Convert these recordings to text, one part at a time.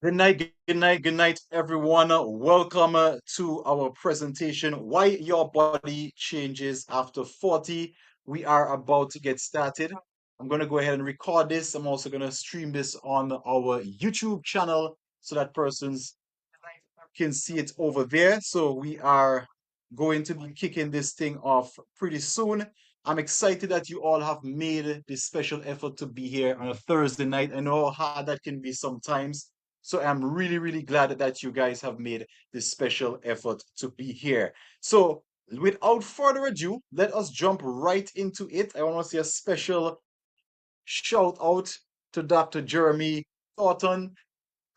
Good night, good night, everyone. Welcome to our presentation, Why Your Body Changes After 40. We are about to get started. I'm going to go ahead and record this. I'm also going to stream this on our YouTube channel so that persons can see it over there. So we are going to be kicking this thing off pretty soon. I'm excited that you all have made this special effort to be here on a Thursday night. I know how hard that can be sometimes. So I'm really, really glad that you guys have made this special effort to be here. So without further ado, let us jump right into it. I want to say a special shout out to Dr. Jeremy Thornton.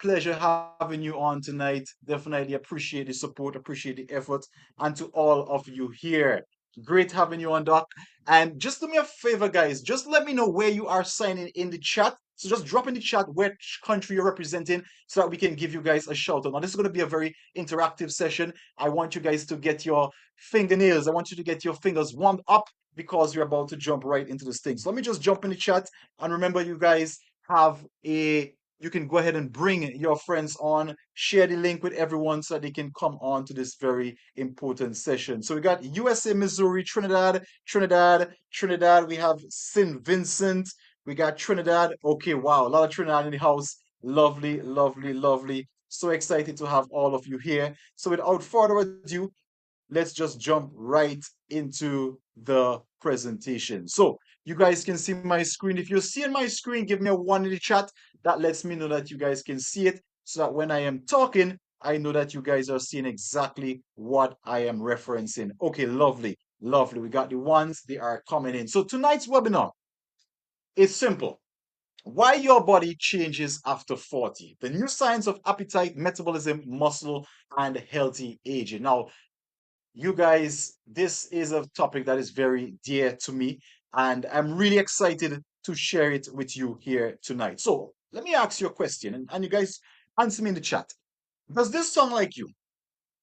Pleasure having you on tonight. Definitely appreciate the support, appreciate the effort, and to all of you here. Great having you on, Doc. And just do me a favor, guys. Just let me know where you are signing in the chat. So just drop in the chat which country you're representing so that we can give you guys a shout out. Now, this is going to be a very interactive session. I want you guys to get your fingernails, I want you to get your fingers warmed up because you're about to jump right into this thing. So let me just jump in the chat. And remember, you guys have a you can go ahead and bring your friends on, share the link with everyone so that they can come on to this very important session. So we got USA, Missouri, Trinidad. We have St. Vincent. We got Trinidad. Okay, wow, a lot of Trinidad in the house. Lovely, lovely, lovely. So excited to have all of you here. So without further ado, let's just jump right into the presentation. So you guys can see my screen. If you're seeing my screen, give me a one in the chat. That lets me know that you guys can see it so that when I am talking, I know that you guys are seeing exactly what I am referencing. Okay, lovely, lovely. We got the ones, they are coming in. So tonight's webinar is simple. Why your body changes after 40. The new science of appetite, metabolism, muscle, and healthy aging. Now, you guys, this is a topic that is very dear to me, and I'm really excited to share it with you here tonight. So, let me ask you a question, and you guys answer me in the chat. Does this sound like you?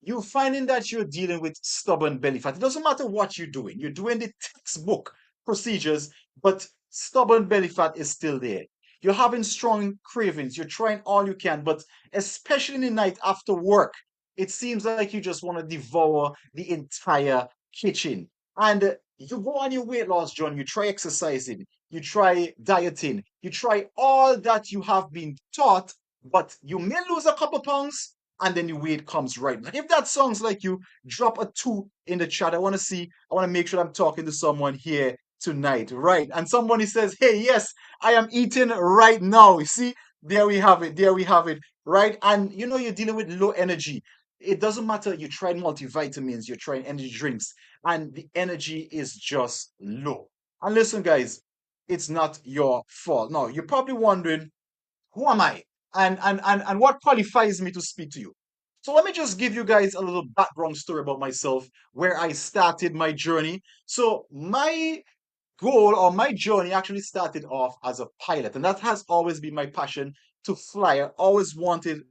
You finding that you're dealing with stubborn belly fat. It doesn't matter what you're doing. You're doing the textbook procedures, but stubborn belly fat is still there. You're having strong cravings. You're trying all you can, but especially in the night after work, it seems like you just want to devour the entire kitchen. And you go on your weight loss, John. You try exercising, you try dieting, you try all that you have been taught, but you may lose a couple pounds and then the weight comes right back. If that sounds like you, drop a two in the chat. I want to make sure I'm talking to someone here tonight, right? And somebody says, hey, yes, I am eating right now. You see, there we have it, right? And you know, you're dealing with low energy. It doesn't matter. You tried multivitamins, you're trying energy drinks, and the energy is just low. And listen, guys, it's not your fault. Now, you're probably wondering, who am I? And what qualifies me to speak to you? So let me just give you guys a little background story about myself, where I started my journey. So my goal or my journey actually started off as a pilot, and that has always been my passion to fly. I always wanted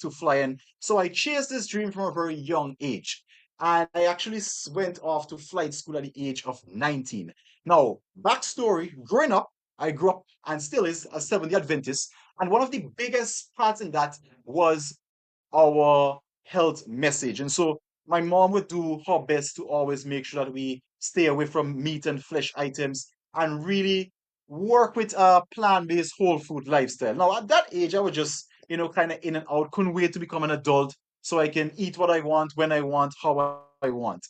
to fly, and so I chased this dream from a very young age. And I actually went off to flight school at the age of 19. Now, backstory, growing up, I grew up and still is a Seventh-day Adventist. And one of the biggest parts in that was our health message. And so my mom would do her best to always make sure that we stay away from meat and flesh items and really work with a plant-based whole food lifestyle. Now, at that age, I was just, kind of in and out, couldn't wait to become an adult so I can eat what I want, when I want, how I want.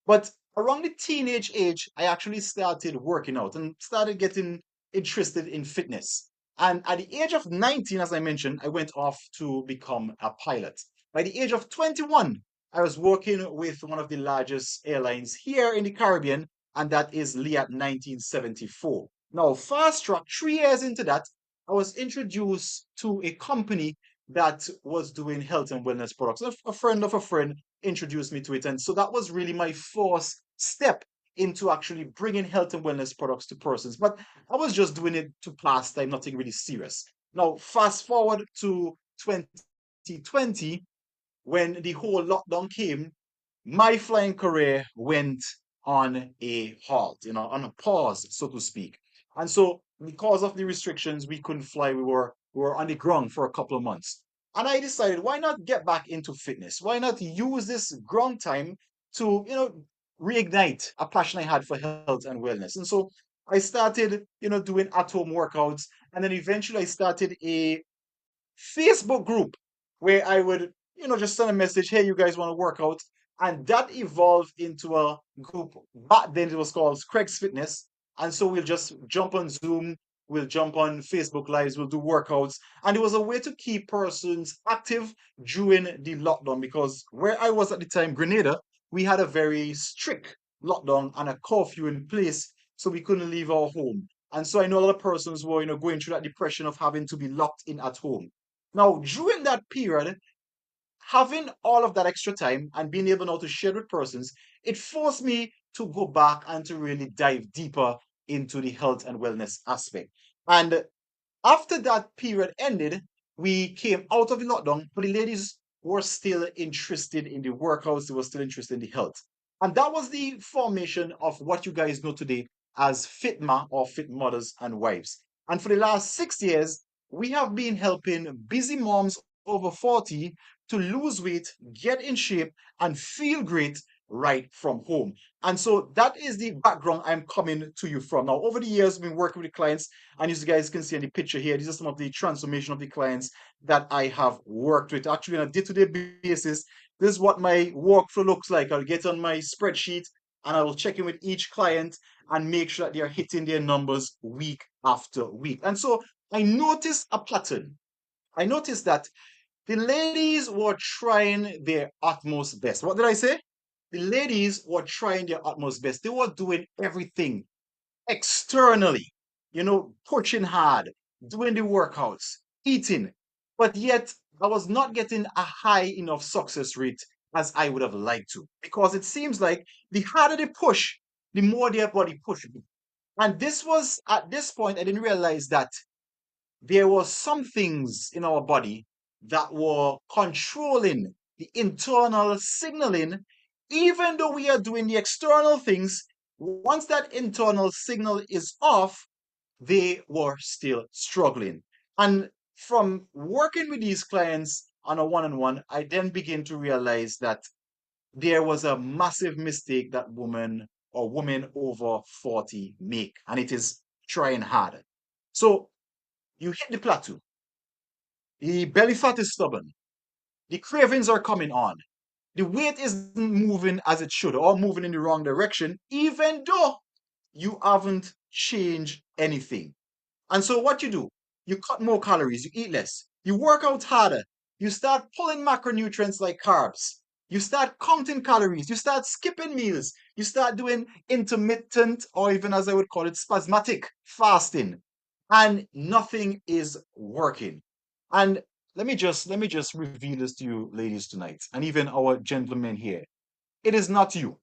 But around the teenage age, I actually started working out and started getting interested in fitness. And at the age of 19, as I mentioned, I went off to become a pilot. By the age of 21, I was working with one of the largest airlines here in the Caribbean, and that is Liat 1974. Now, fast track, 3 years into that, I was introduced to a company that was doing health and wellness products. A friend of a friend introduced me to it. And so that was really my first step into actually bringing health and wellness products to persons. But I was just doing it to pass time, nothing really serious. Now, fast forward to 2020, when the whole lockdown came, my flying career went on a halt, on a pause, so to speak. And so, because of the restrictions, we couldn't fly. We were on the ground for a couple of months. And I decided, why not get back into fitness? Why not use this ground time to, reignite a passion I had for health and wellness? And so I started, doing at-home workouts. And then eventually I started a Facebook group where I would, just send a message, hey, you guys want to work out? And that evolved into a group. Back then it was called Craig's Fitness. And so we'll just jump on Zoom, we'll jump on Facebook Lives, we'll do workouts. And it was a way to keep persons active during the lockdown because where I was at the time, Grenada, we had a very strict lockdown and a curfew in place, so we couldn't leave our home. And so I know a lot of persons were, going through that depression of having to be locked in at home. Now, during that period, having all of that extra time and being able now to share with persons, it forced me to go back and to really dive deeper into the health and wellness aspect. And after that period ended, we came out of the lockdown, but the ladies were still interested in the workouts, they were still interested in the health. And that was the formation of what you guys know today as FITMA or Fit Mothers and Wives. And for the last 6 years, we have been helping busy moms over 40 to lose weight, get in shape, and feel great right from home. And so that is the background I'm coming to you from. Now, over the years, we've been working with clients, and as you guys can see in the picture here, these are some of the transformation of the clients that I have worked with. Actually, on a day-to-day basis, this is what my workflow looks like. I'll get on my spreadsheet and I will check in with each client and make sure that they are hitting their numbers week after week. And so I noticed a pattern. I noticed that the ladies were trying their utmost best. What did I say? The ladies were trying their utmost best. They were doing everything externally, pushing hard, doing the workouts, eating. But yet, I was not getting a high enough success rate as I would have liked to. Because it seems like the harder they push, the more their body pushes. And this was at this point, I didn't realize that there were some things in our body that were controlling the internal signaling, even though we are doing the external things. Once that internal signal is off, they were still struggling. And from working with these clients on a one-on-one, I then begin to realize that there was a massive mistake that women over 40 make, and it is trying harder. So you hit the plateau. The belly fat is stubborn. The cravings are coming on. The weight isn't moving as it should or moving in the wrong direction, even though you haven't changed anything. And so what you do, you cut more calories, you eat less, you work out harder, you start pulling macronutrients like carbs, you start counting calories, you start skipping meals, you start doing intermittent or even as I would call it spasmodic fasting, and nothing is working. And let me just reveal this to you ladies tonight and even our gentlemen here. It is not you.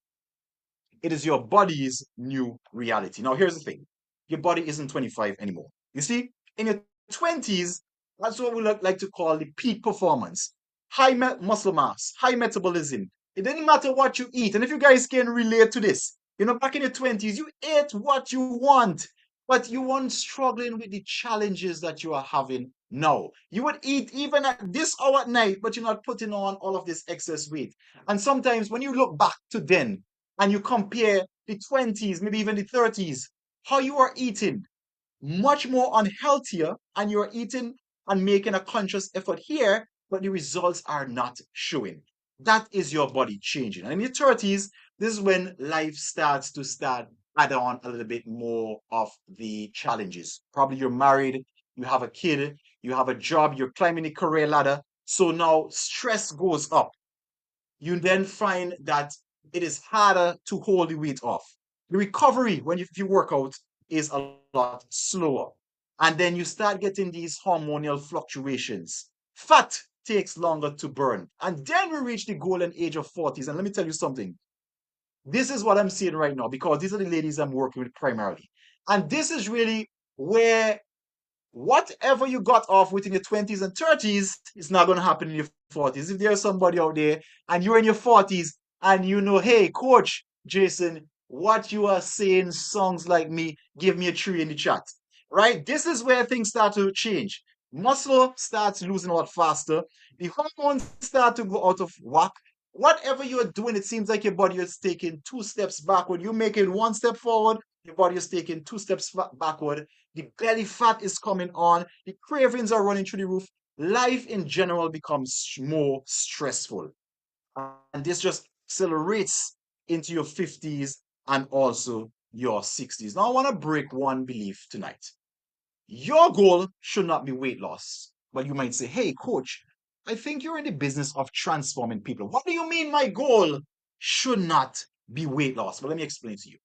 It is your body's new reality. Now, here's the thing. Your body isn't 25 anymore. You see, in your 20s, that's what we like to call the peak performance. High muscle mass, high metabolism. It didn't matter what you eat. And if you guys can relate to this, back in your 20s, you ate what you want, but you weren't struggling with the challenges that you are having now. You would eat even at this hour at night, but you're not putting on all of this excess weight. And sometimes when you look back to then, and you compare the 20s, maybe even the 30s, how you are eating much more unhealthier and you're eating and making a conscious effort here, but the results are not showing. That is your body changing. And in your 30s, this is when life starts to add on a little bit more of the challenges. Probably you're married, you have a kid, you have a job, you're climbing the career ladder. So now stress goes up. You then find that it is harder to hold the weight off. The recovery when if you work out is a lot slower. And then you start getting these hormonal fluctuations. Fat takes longer to burn. And then we reach the golden age of 40s. And let me tell you something. This is what I'm seeing right now because these are the ladies I'm working with primarily. And this is really where whatever you got off with in your 20s and 30s is not going to happen in your 40s. If there's somebody out there and you're in your 40s and hey, Coach Jason, what you are saying sounds like me, give me a 3 in the chat. Right? This is where things start to change. Muscle starts losing a lot faster. The hormones start to go out of whack. Whatever you're doing, it seems like your body is taking two steps backward. You're making one step forward, your body is taking two steps backward. The belly fat is coming on. The cravings are running through the roof. Life in general becomes more stressful. And this just accelerates into your 50s and also your 60s. Now, I want to break one belief tonight. Your goal should not be weight loss. But you might say, hey, coach, I think you're in the business of transforming people. What do you mean my goal should not be weight loss? Well, let me explain to you.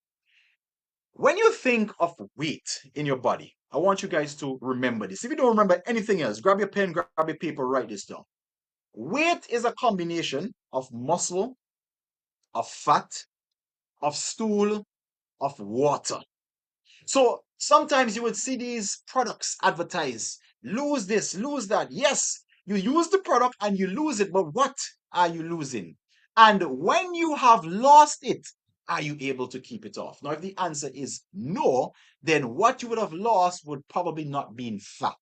When you think of weight in your body, I want you guys to remember this. If you don't remember anything else, grab your pen, grab your paper, write this down. Weight is a combination of muscle, of fat, of stool, of water. So sometimes you would see these products advertised. Lose this, lose that. Yes, you use the product and you lose it, but what are you losing? And when you have lost it, are you able to keep it off? Now, if the answer is no, then what you would have lost would probably not be in fat.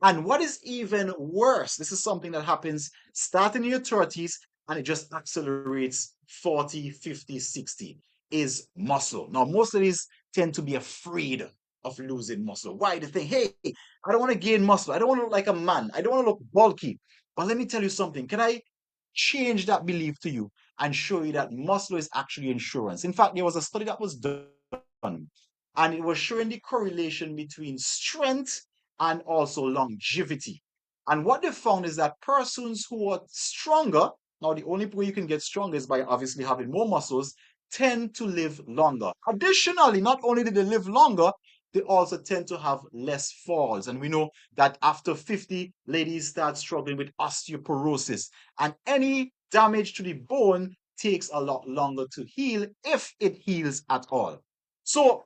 And what is even worse, this is something that happens starting in your 30s and it just accelerates 40, 50, 60, is muscle. Now, most of these tend to be afraid of losing muscle. Why? They think, hey, I don't want to gain muscle. I don't want to look like a man. I don't want to look bulky. But let me tell you something. Can I change that belief to you and show you that muscle is actually insurance? In fact, there was a study that was done and it was showing the correlation between strength and also longevity. And what they found is that persons who are stronger, now the only way you can get stronger is by obviously having more muscles, tend to live longer. Additionally, not only do they live longer, they also tend to have less falls. And we know that after 50, ladies start struggling with osteoporosis. And any damage to the bone takes a lot longer to heal if it heals at all. So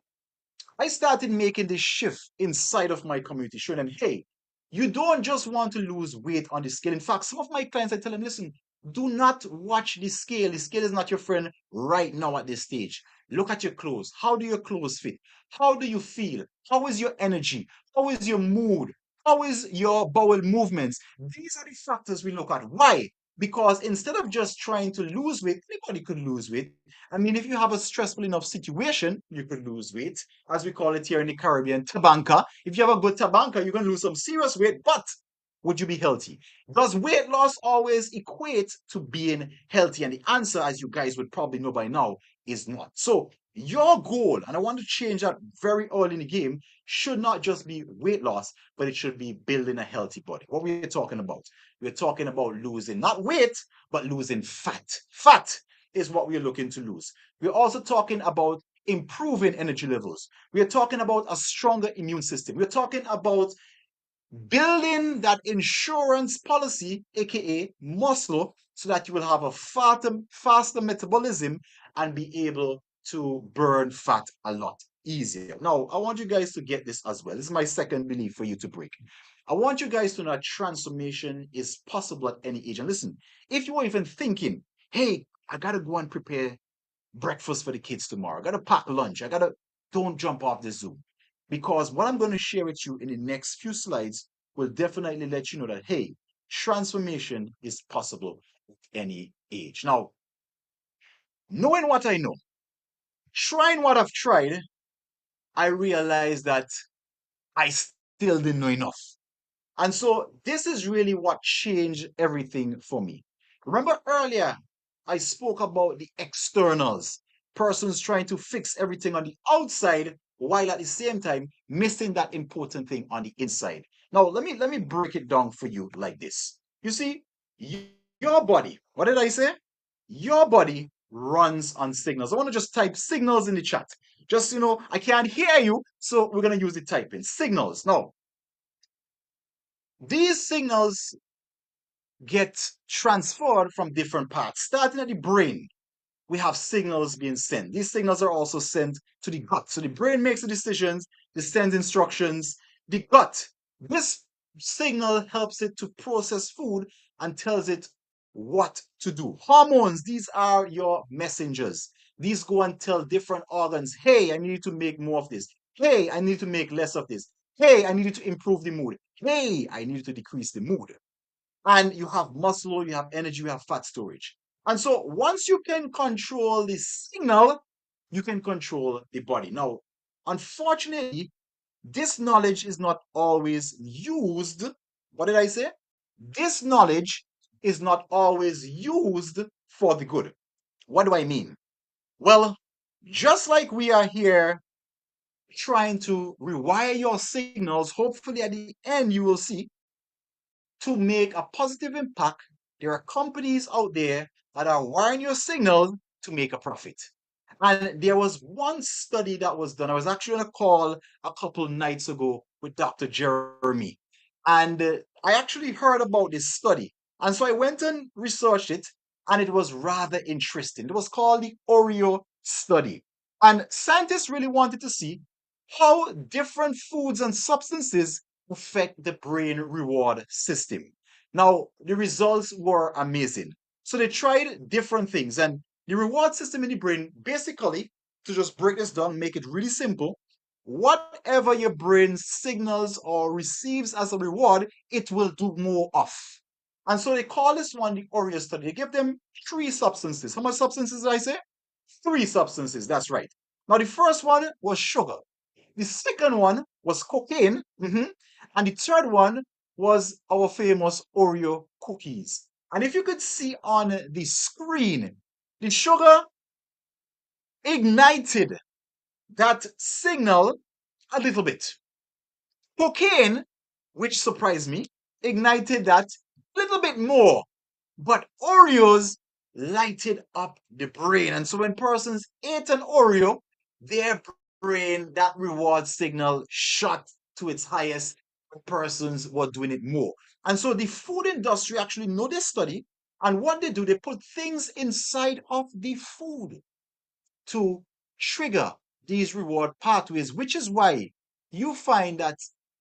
I started making this shift inside of my community, showing them, hey, you don't just want to lose weight on the scale. In fact, some of my clients, I tell them, listen, do not watch the scale. The scale is not your friend right now at this stage. Look at your clothes. How do your clothes fit? How do you feel? How is your energy? How is your mood? How is your bowel movements? These are the factors we look at. Why? Because instead of just trying to lose weight, anybody could lose weight. I mean, if you have a stressful enough situation, you could lose weight, as we call it here in the Caribbean, tabanca. If you have a good tabanca, you can lose some serious weight, but would you be healthy? Does weight loss always equate to being healthy? And the answer, as you guys would probably know by now, is not. So your goal, and I want to change that very early in the game, should not just be weight loss, but it should be building a healthy body. What we're talking about? We're talking about losing not weight, but losing fat. Fat is what we're looking to lose. We're also talking about improving energy levels. We're talking about a stronger immune system. We're talking about building that insurance policy, aka muscle, so that you will have a faster metabolism and be able to burn fat a lot easier. Now, I want you guys to get this as well. This is my second belief for you to break. I want you guys to know that transformation is possible at any age. And listen, if you are even thinking, hey, I gotta go and prepare breakfast for the kids tomorrow. I gotta pack lunch. Don't jump off the Zoom. Because what I'm going to share with you in the next few slides will definitely let you know that, hey, transformation is possible at any age. Now, knowing what I know, trying what I've tried, I realized that I still didn't know enough. And so this is really what changed everything for me. Remember earlier, I spoke about the externals, persons trying to fix everything on the outside while at the same time missing that important thing on the inside. Now, let me break it down for you like this. You see, your body, what did I say? Your body runs on signals. I want to just type signals in the chat. Just, I can't hear you, so we're going to use the typing. Signals. Now, these signals get transferred from different parts. Starting at the brain, we have signals being sent. These signals are also sent to the gut. So the brain makes the decisions, it sends instructions. The gut, this signal helps it to process food and tells it what to do. Hormones, these are your messengers. These go and tell different organs, hey, I need to make more of this. Hey, I need to make less of this. Hey, I need to improve the mood. hey, I need to decrease the mood. And you have muscle, you have energy, you have fat storage. And so once you can control the signal, you can control the body. Now, unfortunately, this knowledge is not always used. What did I say? This knowledge is not always used for the good. What do I mean? Well, just like we are here trying to rewire your signals, hopefully at the end you will see to make a positive impact. There are companies out there that are wiring your signal to make a profit. And there was one study that was done. I was actually on a call a couple nights ago with Dr. Jeremy. And I actually heard about this study. And so I went and researched it, and it was rather interesting. It was called the Oreo study. And scientists really wanted to see how different foods and substances affect the brain reward system. Now, the results were amazing. So they tried different things, and the reward system in the brain, basically, to just break this down, make it really simple, whatever your brain signals or receives as a reward, it will do more of. And so they call this one the Oreo study. They give them three substances. How much substances did I say? Three substances, that's right. Now, the first one was sugar. The second one was cocaine. And the third one was our famous Oreo cookies. And if you could see on the screen, the sugar ignited that signal a little bit. Cocaine, which surprised me, ignited that a little bit more. But Oreos lighted up the brain. And so when persons ate an Oreo, their brain, that reward signal shot to its highest. Persons were doing it more. And so the food industry actually know this study. And what they do, they put things inside of the food to trigger these reward pathways, which is why you find that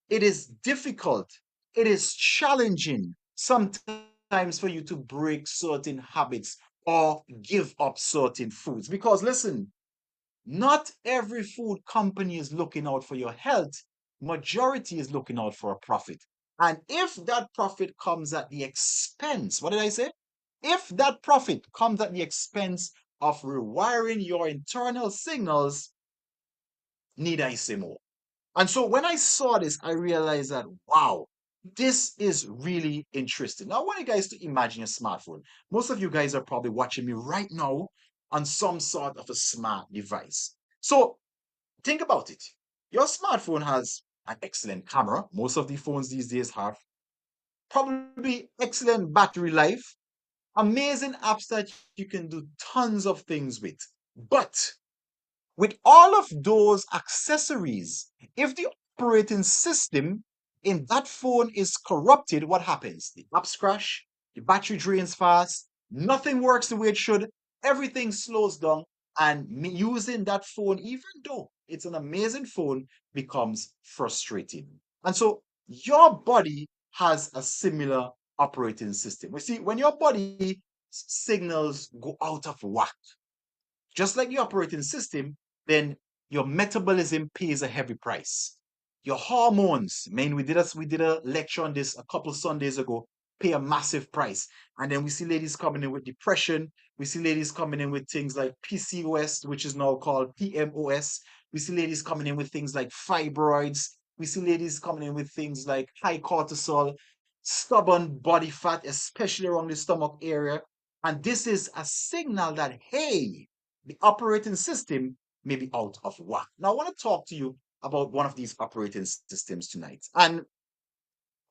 it is difficult, it is challenging sometimes for you to break certain habits or give up certain foods. Because listen, not every food company is looking out for your health. Majority is looking out for a profit. And if that profit comes at the expense, what did I say? If that profit comes at the expense of rewiring your internal signals, need I say more? And so when I saw this, I realized that, wow, this is really interesting. Now, I want you guys to imagine a smartphone. Most of you guys are probably watching me right now on some sort of a smart device. So think about it. Your smartphone has an excellent camera. Most of the phones these days have probably excellent battery life, amazing apps that you can do tons of things with. But with all of those accessories, if the operating system in that phone is corrupted, what happens? The apps crash, the battery drains fast, nothing works the way it should, everything slows down, and using that phone, even though it's an amazing phone, becomes frustrating. And so your body has a similar operating system. You see, when your body signals go out of whack, just like the operating system, then your metabolism pays a heavy price. Your hormones, man, we did a lecture on this a couple Sundays ago, pay a massive price. And then we see ladies coming in with depression. We see ladies coming in with things like PCOS, which is now called PMOS. We see ladies coming in with things like fibroids. We see ladies coming in with things like high cortisol, stubborn body fat, especially around the stomach area. And this is a signal that, hey, the operating system may be out of whack. Now, I want to talk to you about one of these operating systems tonight. And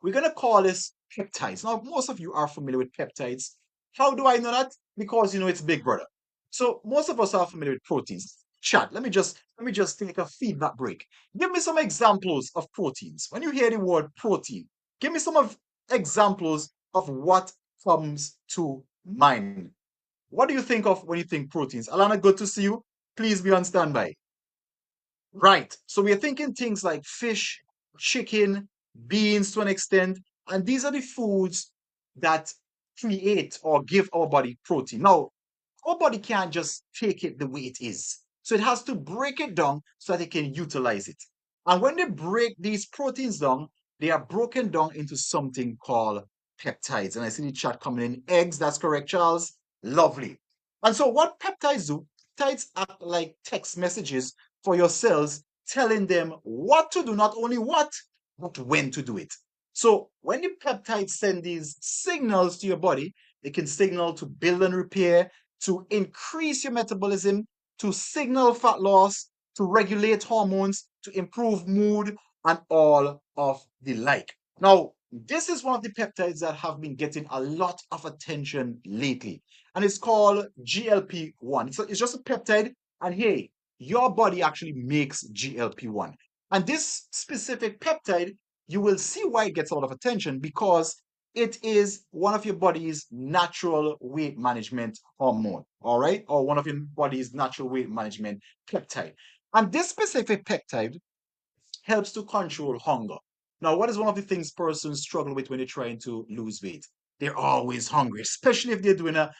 we're going to call this peptides. Now, most of you are familiar with peptides. How do I know that? Because you know it's Big Brother. So most of us are familiar with proteins. Chat, let me just take a feedback break. Give me some examples of proteins. When you hear the word protein, give me some of examples of what comes to mind. What do you think of when you think proteins? Alana, good to see you. Please be on standby. Right. So we're thinking things like fish, chicken, beans to an extent, and these are the foods that create or give our body protein. Now, our body can't just take it the way it is. So it has to break it down so that it can utilize it. And when they break these proteins down, they are broken down into something called peptides. And I see the chat coming in. Eggs, that's correct, Charles. Lovely. And so what peptides do, peptides act like text messages for your cells, telling them what to do, not only what, but when to do it. So when the peptides send these signals to your body, they can signal to build and repair, to increase your metabolism, to signal fat loss, to regulate hormones, to improve mood, and all of the like. Now, this is one of the peptides that have been getting a lot of attention lately, and it's called GLP-1. It's just a peptide, and hey, your body actually makes GLP-1. And this specific peptide, you will see why it gets a lot of attention because it is one of your body's natural weight management hormone, all right? Or one of your body's natural weight management peptide. And this specific peptide helps to control hunger. Now, what is one of the things persons struggle with when they're trying to lose weight? They're always hungry, especially if they're doing a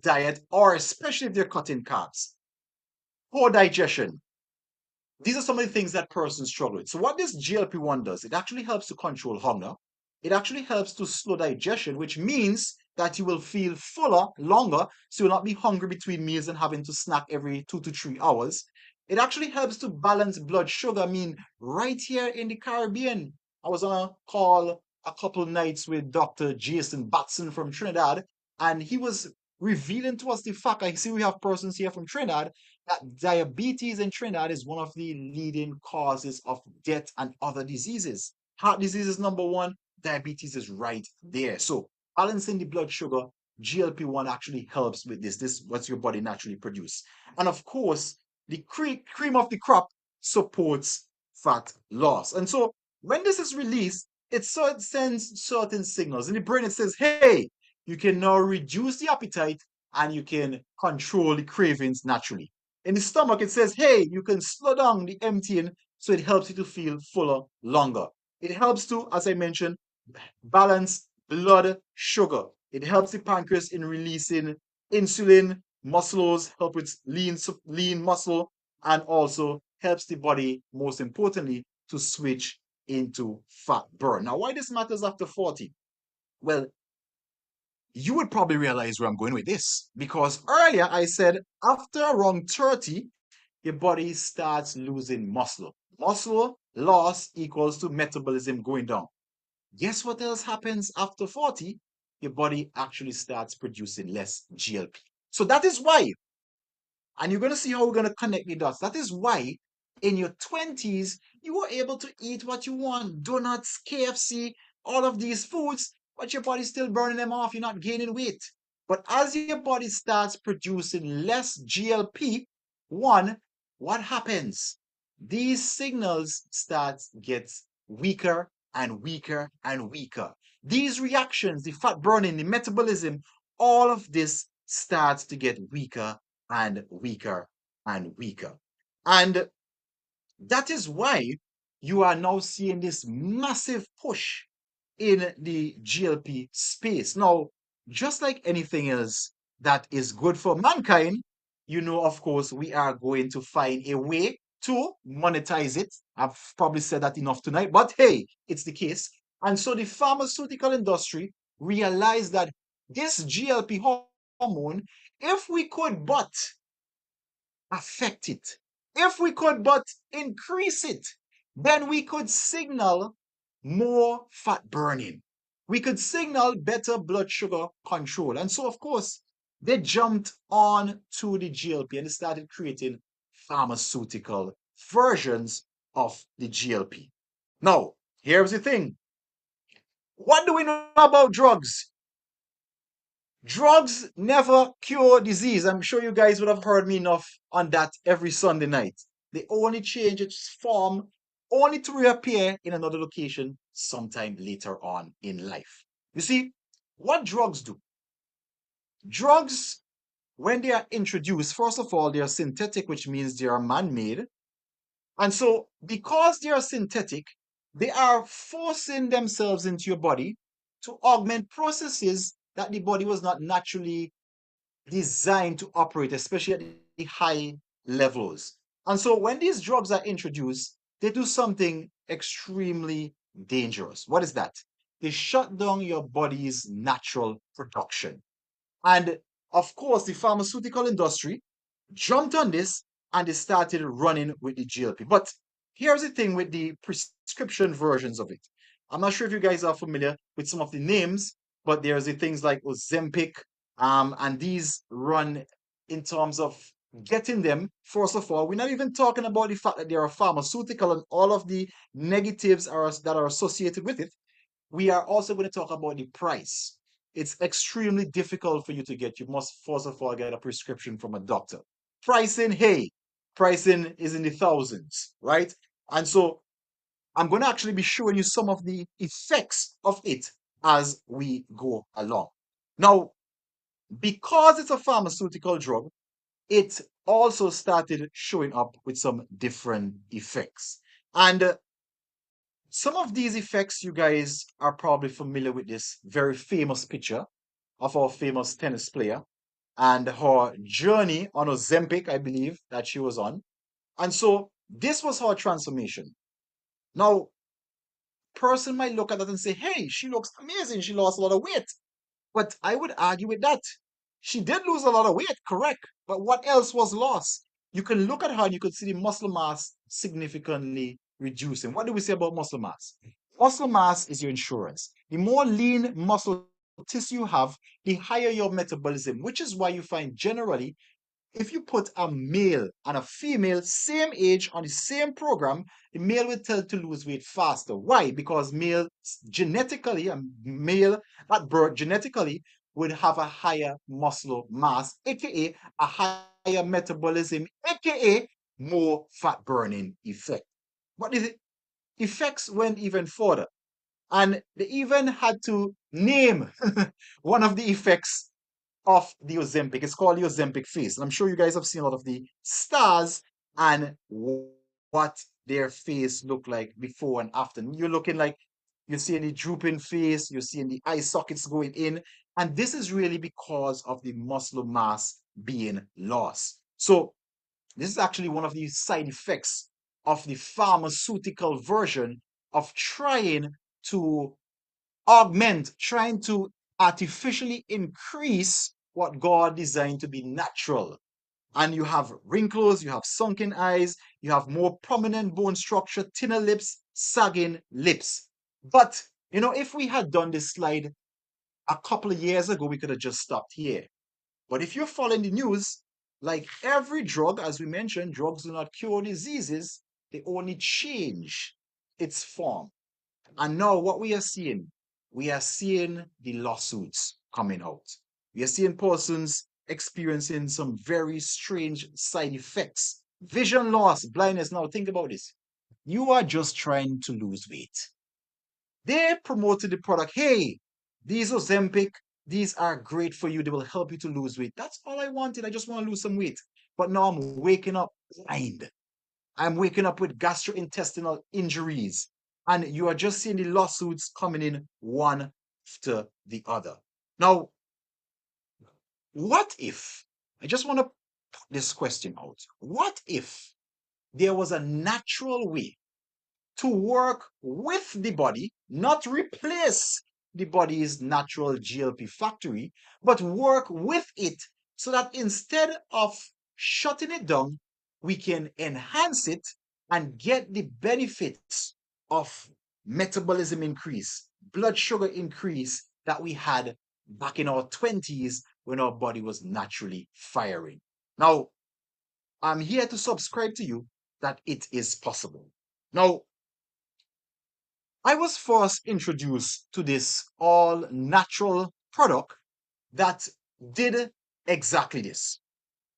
diet or especially if they're cutting carbs. Poor digestion. These are some of the things that persons struggle with. So what this GLP-1 does, it actually helps to control hunger. It actually helps to slow digestion, which means that you will feel fuller longer, so you'll not be hungry between meals and having to snack every 2 to 3 hours. It actually helps to balance blood sugar. I mean, right here in the Caribbean, I was on a call a couple nights with Dr. Jason Batson from Trinidad, and he was revealing to us the fact, I see we have persons here from Trinidad, that diabetes in Trinidad is one of the leading causes of death and other diseases. Heart disease is number one, diabetes is right there. So balancing the blood sugar, GLP-1 actually helps with this. This is what your body naturally produces. And of course, the cream of the crop supports fat loss. And so when this is released, it sends certain signals. In the brain, it says, hey, you can now reduce the appetite and you can control the cravings naturally. In the stomach, it says, hey, you can slow down the emptying so it helps you to feel fuller longer. It helps to, as I mentioned, balance blood sugar. It helps the pancreas in releasing insulin, muscles, help with lean muscle, and also helps the body, most importantly, to switch into fat burn. Now, why this matters after 40? Well, you would probably realize where I'm going with this because earlier I said after around 30, your body starts losing muscle. Muscle loss equals to metabolism going down. Guess what else happens after 40? Your body actually starts producing less GLP. So that is why, and you're going to see how we're going to connect the dots. That is why in your 20s, you were able to eat what you want donuts, KFC, all of these foods, but your body's still burning them off. You're not gaining weight. But as your body starts producing less GLP, one, what happens? These signals start get weaker and weaker and weaker. These reactions, the fat burning, the metabolism, all of this starts to get weaker and weaker and weaker. And that is why you are now seeing this massive push in the GLP space. Now, just like anything else that is good for mankind, of course, we are going to find a way to monetize it. I've probably said that enough tonight, but hey, it's the case. And so the pharmaceutical industry realized that this GLP hormone, if we could but affect it. If we could but increase it, then we could signal more fat burning. We could signal better blood sugar control. And so, of course, they jumped on to the GLP and they started creating pharmaceutical versions of the GLP. Now, here's the thing. What do we know about drugs? Drugs never cure disease. I'm sure you guys would have heard me enough on that every Sunday night. They only change its form only to reappear in another location sometime later on in life. You see, what drugs do? Drugs, when they are introduced, first of all, they are synthetic, which means they are man-made. And so, because they are synthetic, they are forcing themselves into your body to augment processes that the body was not naturally designed to operate, especially at the high levels. And so when these drugs are introduced, they do something extremely dangerous. What is that? They shut down your body's natural production. And of course, the pharmaceutical industry jumped on this and they started running with the GLP. But here's the thing with the prescription versions of it. I'm not sure if you guys are familiar with some of the names, but there's the things like Ozempic, and these run in terms of getting them. First of all, we're not even talking about the fact that they are pharmaceutical and all of the negatives that are associated with it. We are also going to talk about the price. It's extremely difficult for you to get. You must first of all get a prescription from a doctor. Pricing, hey, pricing is in the thousands, right? And so I'm going to actually be showing you some of the effects of it as we go along. Now, because it's a pharmaceutical drug, it also started showing up with some different effects. And some of these effects, you guys are probably familiar with this very famous picture of our famous tennis player and her journey on Ozempic, I believe, that she was on. And so this was her transformation. Now, person might look at that and say, hey, she looks amazing. She lost a lot of weight. But I would argue with that. She did lose a lot of weight, correct. But what else was lost? You can look at her and you could see the muscle mass significantly reducing. What do we say about muscle mass? Muscle mass is your insurance. The more lean muscle tissue you have, the higher your metabolism, which is why you find generally if you put a male and a female same age on the same program, the male will tend to lose weight faster. Why? Because male genetically, a male at birth genetically would have a higher muscle mass, aka a higher metabolism, aka more fat burning effect. What is it? Effects went even further. And they even had to name one of the effects of the Ozempic. It's called the Ozempic face. And I'm sure you guys have seen a lot of the stars and what their face looked like before and after. And you're looking like you're seeing the drooping face, you're seeing the eye sockets going in. And this is really because of the muscle mass being lost. So this is actually one of the side effects of the pharmaceutical version of trying to trying to artificially increase what God designed to be natural. And you have wrinkles, you have sunken eyes, you have more prominent bone structure, thinner lips, sagging lips. But, if we had done this slide a couple of years ago, we could have just stopped here. But if you're following the news, like every drug, as we mentioned, drugs do not cure diseases, they only change its form. And now what we are seeing the lawsuits coming out. We are seeing persons experiencing some very strange side effects. Vision loss, blindness. Now think about this. You are just trying to lose weight. They promoted the product. Hey, these Ozempic, these are great for you. They will help you to lose weight. That's all I wanted. I just want to lose some weight. But now I'm waking up blind. I'm waking up with gastrointestinal injuries. And you are just seeing the lawsuits coming in one after the other. Now, what if, I just want to put this question out. What if there was a natural way to work with the body, not replace the body's natural GLP factory, but work with it so that instead of shutting it down, we can enhance it and get the benefits of metabolism increase, blood sugar increase that we had back in our 20s when our body was naturally firing. Now, I'm here to subscribe to you that it is possible. Now, I was first introduced to this all natural product that did exactly this.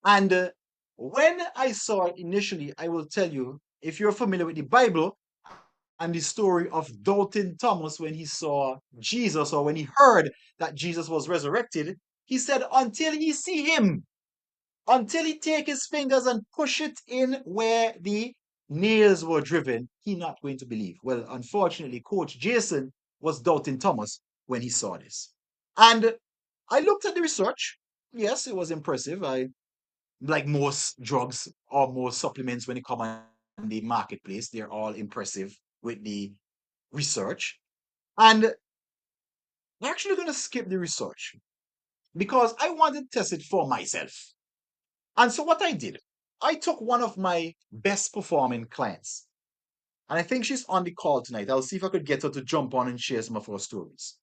And when I saw it initially, I will tell you, if you're familiar with the Bible and the story of doubting Thomas when he saw Jesus or when he heard that Jesus was resurrected, he said, until he see him, until he take his fingers and push it in where the nails were driven, he not going to believe. Well, unfortunately, Coach Jason was doubting Thomas when he saw this. And I looked at the research. Yes, it was impressive. I like most drugs or most supplements when they come on the marketplace, they're all impressive with the research. And I'm actually going to skip the research because I wanted to test it for myself. And so what I did, I took one of my best performing clients. And I think she's on the call tonight. I'll see if I could get her to jump on and share some of her stories.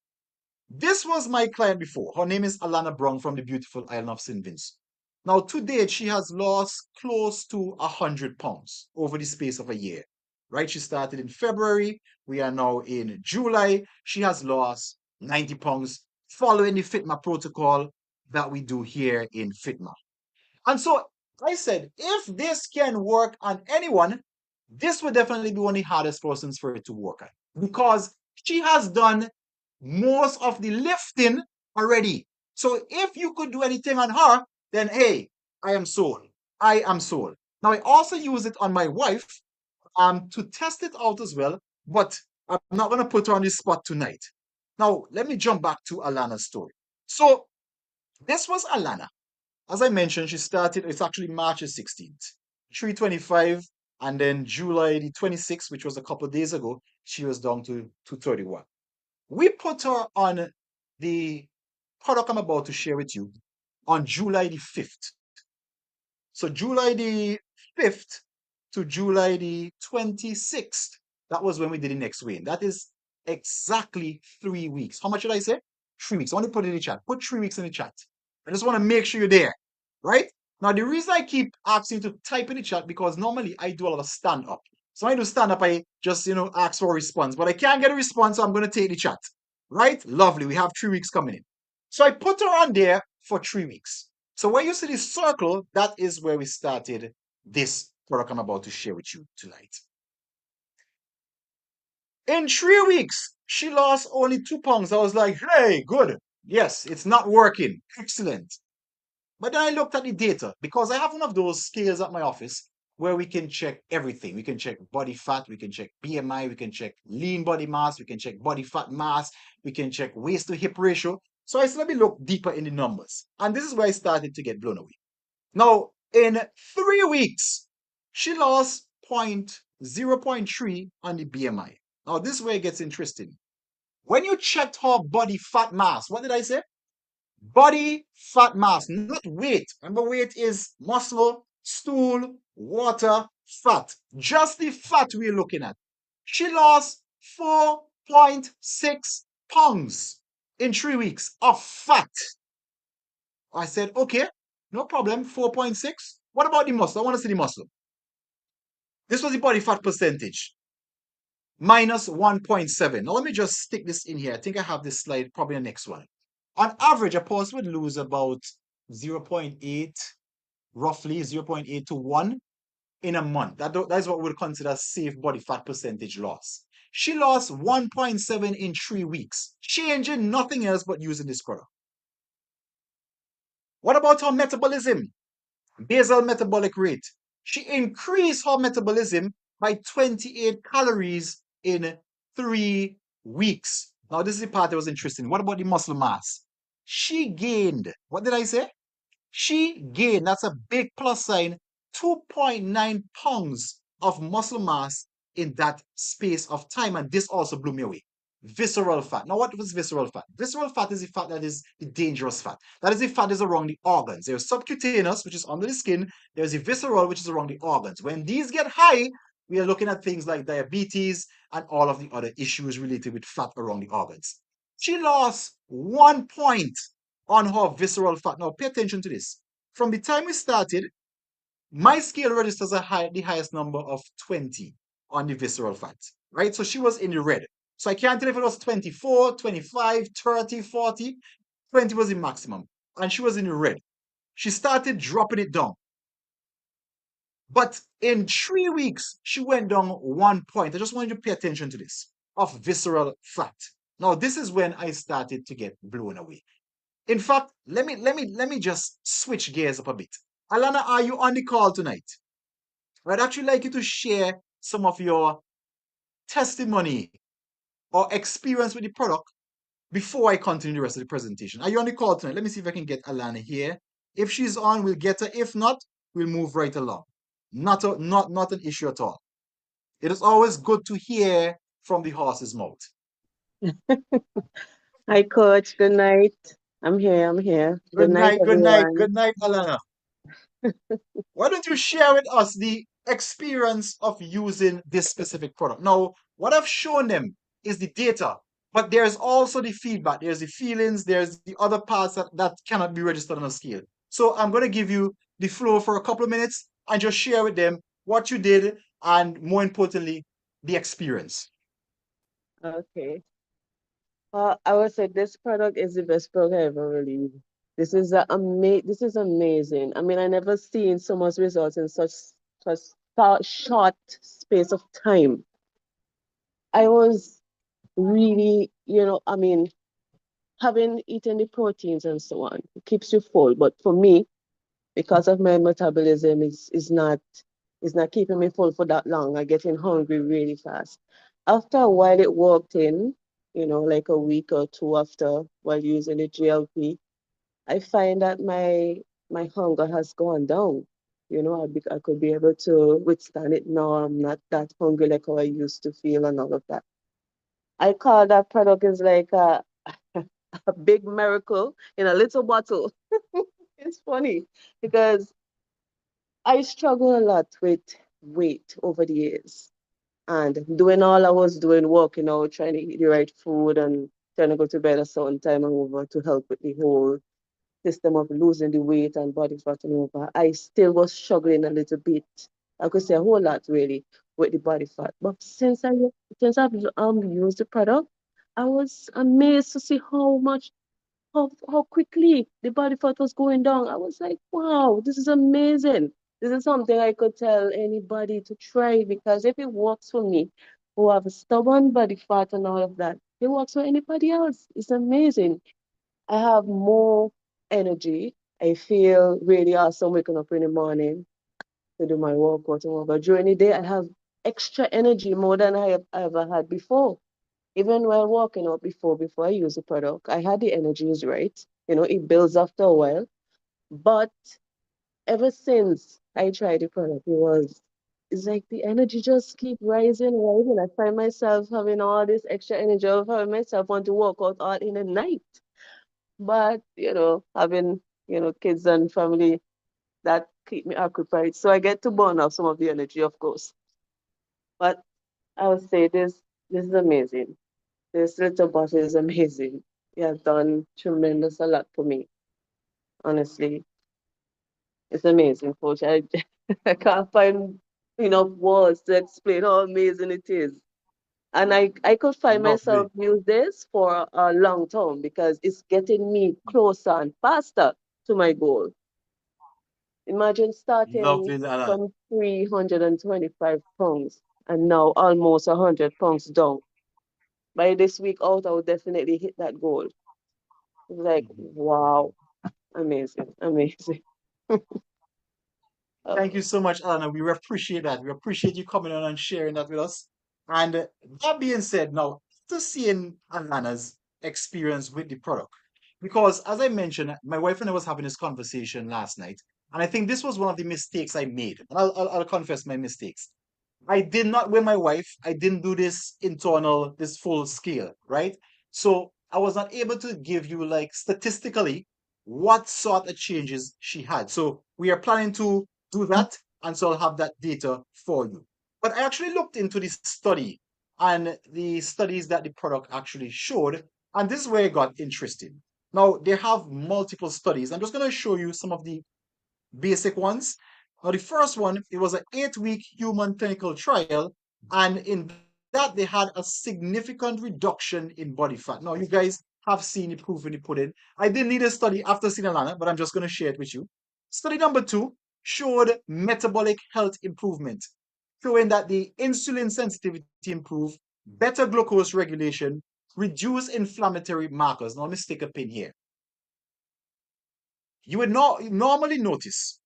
This was my client before. Her name is Alana Brown from the beautiful island of St. Vincent. Now, to date, she has lost close to 100 pounds over the space of a year. Right? She started in February. We are now in July. She has lost 90 pounds following the FITMA protocol that we do here in FITMA. And so I said, if this can work on anyone, this would definitely be one of the hardest persons for it to work on because she has done most of the lifting already. So if you could do anything on her, then hey, I am sold. I am sold. Now I also use it on my wife to test it out as well, but I'm not gonna put her on the spot tonight. Now let me jump back to Alana's story. So this was Alana. As I mentioned, she started, it's actually March the 16th, 325, and then July the 26th, which was a couple of days ago, she was down to 231. We put her on the product I'm about to share with you on July the 5th. So July the 5th to July the 26th, that was when we did the next weigh. That is exactly 3 weeks. How much did I say? 3 weeks. I want to put it in the chat. Put 3 weeks in the chat. I just want to make sure you're there, right? Now, the reason I keep asking you to type in the chat because normally I do a lot of stand up. So when I do stand up, I just, ask for a response, but I can't get a response, so I'm going to take the chat, right? Lovely. We have 3 weeks coming in. So I put her on there for 3 weeks. So where you see this circle, that is where we started this product I'm about to share with you tonight. In 3 weeks, she lost only 2 pounds. I was like, hey, good. Yes, it's not working. Excellent. But then I looked at the data because I have one of those scales at my office where we can check everything. We can check body fat, we can check BMI, we can check lean body mass, we can check body fat mass, we can check waist to hip ratio. So I said, let me look deeper in the numbers. And this is where I started to get blown away. Now, in 3 weeks, she lost 0.3 on the BMI. Now, this is where it gets interesting. When you checked her body fat mass, what did I say? Body fat mass, not weight. Remember, weight is muscle, stool, water, fat. Just the fat we're looking at. She lost 4.6 pounds in 3 weeks of fat. I said, okay, no problem, 4.6. What about the muscle? I want to see the muscle. This was the body fat percentage, minus 1.7. Now, let me just stick this in here. I think I have this slide, probably the next one. On average, a person would lose about 0.8, roughly 0.8 to 1 in a month. That is what we would consider safe body fat percentage loss. She lost 1.7 in 3 weeks, changing nothing else but using this product. What about her metabolism? Basal metabolic rate. She increased her metabolism by 28 calories in 3 weeks. Now, this is the part that was interesting. What about the muscle mass? She gained, what did I say? She gained, that's a big plus sign, 2.9 pounds of muscle mass in that space of time. And this also blew me away. Visceral fat. Now, what was visceral fat? Visceral fat is the fat that is the dangerous fat. That is the fat that is around the organs. There's subcutaneous, which is under the skin. There's the visceral, which is around the organs. When these get high, we are looking at things like diabetes and all of the other issues related with fat around the organs. She lost 1 point on her visceral fat. Now, pay attention to this. From the time we started, my scale registers the highest number of 20 on the visceral fat, right? So she was in the red. So I can't tell if it was 24, 25, 30, 40. 20 was the maximum. And she was in the red. She started dropping it down. But in 3 weeks, she went down 1 point. I just want you to pay attention to this, of visceral fat. Now, this is when I started to get blown away. In fact, let me just switch gears up a bit. Alana, are you on the call tonight? I'd actually like you to share some of your testimony or experience with the product before I continue the rest of the presentation. Are you on the call tonight? Let me see if I can get Alana here. If she's on, we'll get her. If not, we'll move right along. Not an issue at all. It is always good to hear from the horse's mouth. Hi, Coach. Good night. I'm here. I'm here. Good Good night, night, good night, everyone. good night, Alana. Why don't you share with us the experience of using this specific product? Now, what I've shown them is the data, but there's also the feedback, there's the feelings, there's the other parts that cannot be registered on a scale. So I'm going to give you the floor for a couple of minutes and just share with them what you did and more importantly, the experience. Okay. I would say this product is the best product I ever released. This is amazing. I mean, I never seen so much results in such short space of time. I was really, I mean, having eaten the proteins and so on, it keeps you full. But for me, because of my metabolism is not keeping me full for that long. I getting hungry really fast. After a while it walked in, like a week or two after while using the GLP, I find that my hunger has gone down. I could be able to withstand it now. I'm not that hungry like how I used to feel and all of that. I call that product is like a big miracle in a little bottle. It's funny because I struggle a lot with weight over the years. And doing all I was doing, working out, trying to eat the right food and trying to go to bed a certain time and over to help with the whole system of losing the weight and body fat and over. I still was struggling a little bit. I could say a whole lot really with the body fat. But since I've used the product, I was amazed to see how quickly the body fat was going down. I was like, wow, this is amazing. This is something I could tell anybody to try because if it works for me, who have a stubborn body fat and all of that, it works for anybody else. It's amazing. I have more energy. I feel really awesome waking up in the morning to do my workout and whatever. During the day, I have extra energy more than I have ever had before. Even while working out before I use the product, I had the energy is right. It builds after a while. But ever since I tried the product, it's like the energy just keep rising, rising. I find myself having all this extra energy. I find myself want to work out all in the night. But, having, kids and family that keep me occupied. So I get to burn off some of the energy, of course. But I would say this is amazing. This little bottle is amazing. It has done tremendous a lot for me. Honestly, it's amazing, Coach. I can't find enough words to explain how amazing it is. And I could find Lovely, myself use this for a long term because it's getting me closer and faster to my goal. Imagine starting lovely, Alana. from 325 pounds and now almost 100 pounds down. By this week out, I will definitely hit that goal. It's like, wow, amazing, amazing. Thank Okay. you so much, Alana. We appreciate that. We appreciate you coming on and sharing that with us. And that being said, now to seeing Alana's experience with the product, because as I mentioned, my wife and I was having this conversation last night, and I think this was one of the mistakes I made. And I'll confess my mistakes. I did not, with my wife, I didn't do this full scale, right? So I was not able to give you like statistically what sort of changes she had. So we are planning to do that, and so I'll have that data for you. But I actually looked into the study and the studies that the product actually showed, and this is where it got interesting. Now, they have multiple studies. I'm just going to show you some of the basic ones. Now, the first one, it was an 8-week human clinical trial, and in that they had a significant reduction in body fat. Now, you guys have seen the proof in the pudding. I didn't need a study after seeing Alana, but I'm just going to share it with you. Study number two showed metabolic health improvement, showing that the insulin sensitivity improved, better glucose regulation, reduce inflammatory markers. Now, let me stick a pin here. You would not normally notice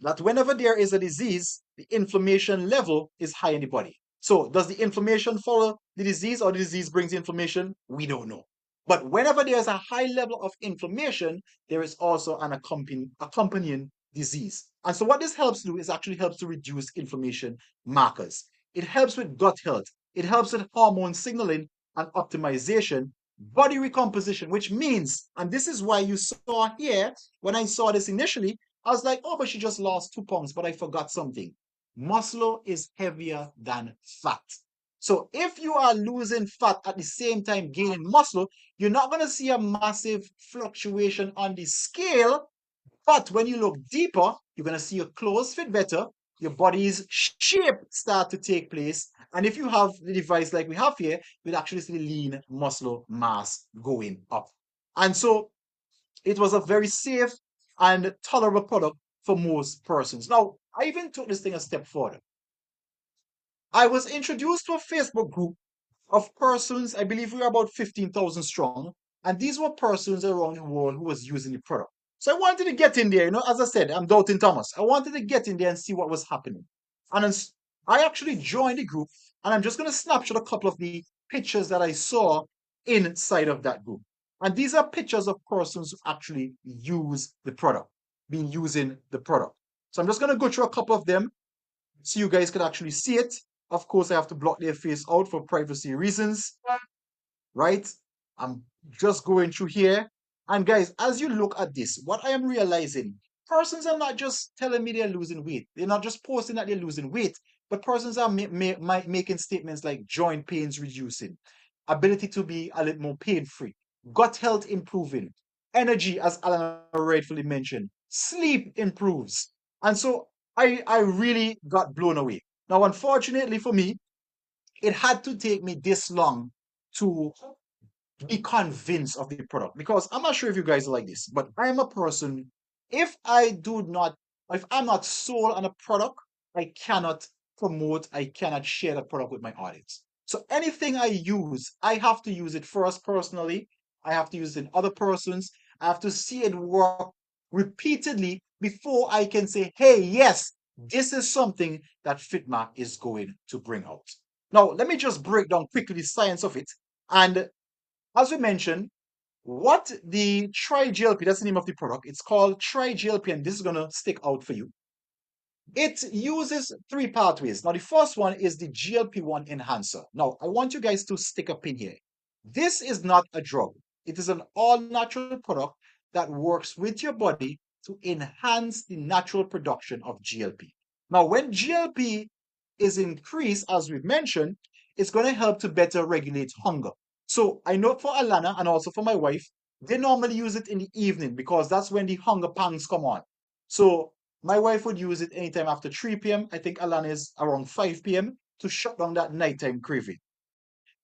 that whenever there is a disease, the inflammation level is high in the body. So, does the inflammation follow the disease or the disease brings the inflammation? We don't know. But whenever there's a high level of inflammation, there is also an accompanying disease. And so, what this helps do is actually helps to reduce inflammation markers. It helps with gut health. It helps with hormone signaling and optimization, body recomposition, which means, and this is why you saw here, when I saw this initially, I was like, oh, but she just lost 2 pounds, but I forgot something. Muscle is heavier than fat. So if you are losing fat at the same time gaining muscle, you're not going to see a massive fluctuation on the scale. But when you look deeper, you're going to see your clothes fit better, your body's shape start to take place. And if you have the device like we have here, you'll actually see the lean muscle mass going up. And so it was a very safe and tolerable product for most persons. Now, I even took this thing a step further. I was introduced to a Facebook group of persons, I believe we were about 15,000 strong, and these were persons around the world who was using the product. So I wanted to get in there, as I said, I'm Doubting Thomas. I wanted to get in there and see what was happening. And I actually joined the group, and I'm just going to snapshot a couple of the pictures that I saw inside of that group. And these are pictures of persons who actually use the product, been using the product. So I'm just going to go through a couple of them so you guys can actually see it. Of course, I have to block their face out for privacy reasons, right? I'm just going through here. And guys, as you look at this, what I am realizing, persons are not just telling me they're losing weight. They're not just posting that they're losing weight, but persons are making statements like joint pains reducing, ability to be a little more pain-free, gut health improving, energy, as Alan rightfully mentioned, sleep improves. And so I really got blown away. Now, unfortunately for me, it had to take me this long to be convinced of the product because I'm not sure if you guys are like this, but I'm a person, if I do not, if I'm not sold on a product, I cannot promote, I cannot share the product with my audience. So anything I use, I have to use it first personally. I have to use it in other persons. I have to see it work repeatedly before I can say, hey, yes, this is something that Fitma is going to bring out. Now, let me just break down quickly the science of it. And as we mentioned, what the TriGLP, that's the name of the product, it's called TriGLP, and this is going to stick out for you. It uses three pathways. Now, the first one is the GLP-1 enhancer. Now, I want you guys to stick a pin here. This is not a drug. It is an all-natural product that works with your body to enhance the natural production of GLP. Now, when GLP is increased, as we've mentioned, it's going to help to better regulate hunger. So I know for Alana and also for my wife, they normally use it in the evening because that's when the hunger pangs come on. So my wife would use it anytime after 3 p.m. I think Alana is around 5 p.m. to shut down that nighttime craving.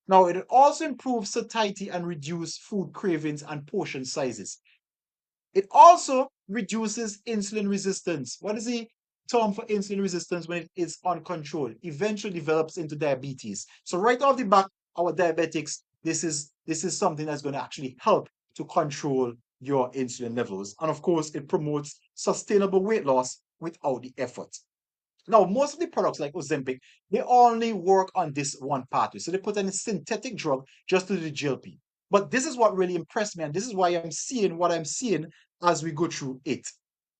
Now, it also improves satiety and reduce food cravings and portion sizes. It also reduces insulin resistance. What is the term for insulin resistance when it is uncontrolled? Eventually develops into diabetes. So right off the back, our diabetics, this is something that's going to actually help to control your insulin levels. And of course, it promotes sustainable weight loss without the effort. Now, most of the products like Ozempic, they only work on this one pathway. So they put in a synthetic drug just to do the GLP. But this is what really impressed me, and this is why I'm seeing what I'm seeing as we go through it.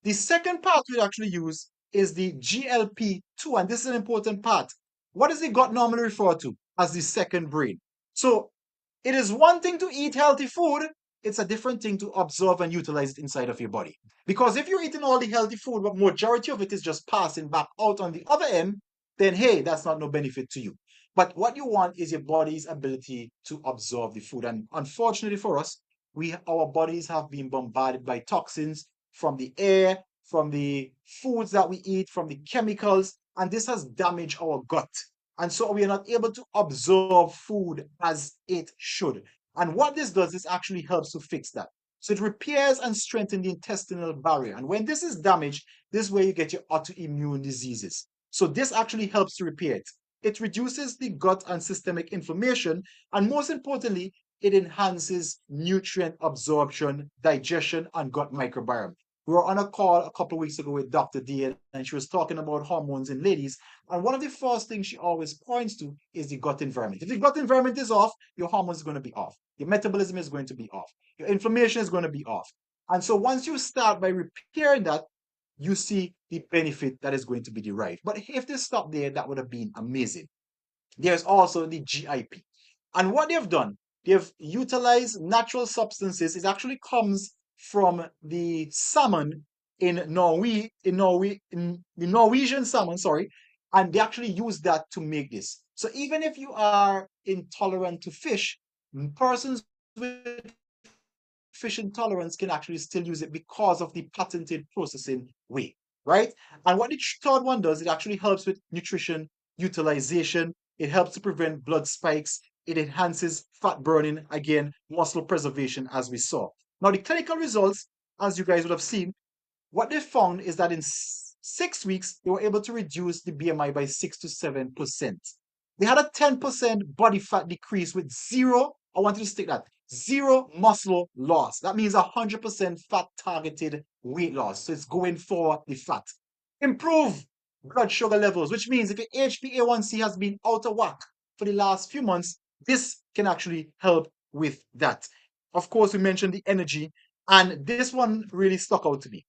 The second part we actually use is the GLP-2, and this is an important part. What is the gut normally referred to as the second brain? So it is one thing to eat healthy food, it's a different thing to absorb and utilize it inside of your body. Because if you're eating all the healthy food, but majority of it is just passing back out on the other end, then hey, that's not no benefit to you. But what you want is your body's ability to absorb the food. And unfortunately for us, our bodies have been bombarded by toxins from the air, from the foods that we eat, from the chemicals, and this has damaged our gut. And so we are not able to absorb food as it should. And what this does is actually helps to fix that. So it repairs and strengthens the intestinal barrier. And when this is damaged, this is where you get your autoimmune diseases. So this actually helps to repair it. It reduces the gut and systemic inflammation. And most importantly, it enhances nutrient absorption, digestion, and gut microbiome. We were on a call a couple of weeks ago with Dr. D, and she was talking about hormones in ladies. And one of the first things she always points to is the gut environment. If the gut environment is off, your hormones are going to be off. Your metabolism is going to be off. Your inflammation is going to be off. And so once you start by repairing that, you see the benefit that is going to be derived. But if they stopped there, that would have been amazing. There's also the GIP. And what they've done, they've utilized natural substances. It actually comes from the salmon in Norway, in the Norwegian salmon, sorry, and they actually use that to make this. So even if you are intolerant to fish, persons with fish intolerance can actually still use it because of the patented processing way, right? And what the third one does, it actually helps with nutrition utilization. It helps to prevent blood spikes. It enhances fat burning, again, muscle preservation, as we saw. Now, the clinical results, as you guys would have seen, what they found is that in 6 weeks, they were able to reduce the BMI by 6 to 7%. They had a 10% body fat decrease with zero, I want you to stick that, zero muscle loss. That means 100% fat targeted weight loss. So it's going for the fat. Improve blood sugar levels, which means if your HbA1c has been out of whack for the last few months, this can actually help with that. Of course, we mentioned the energy, and this one really stuck out to me,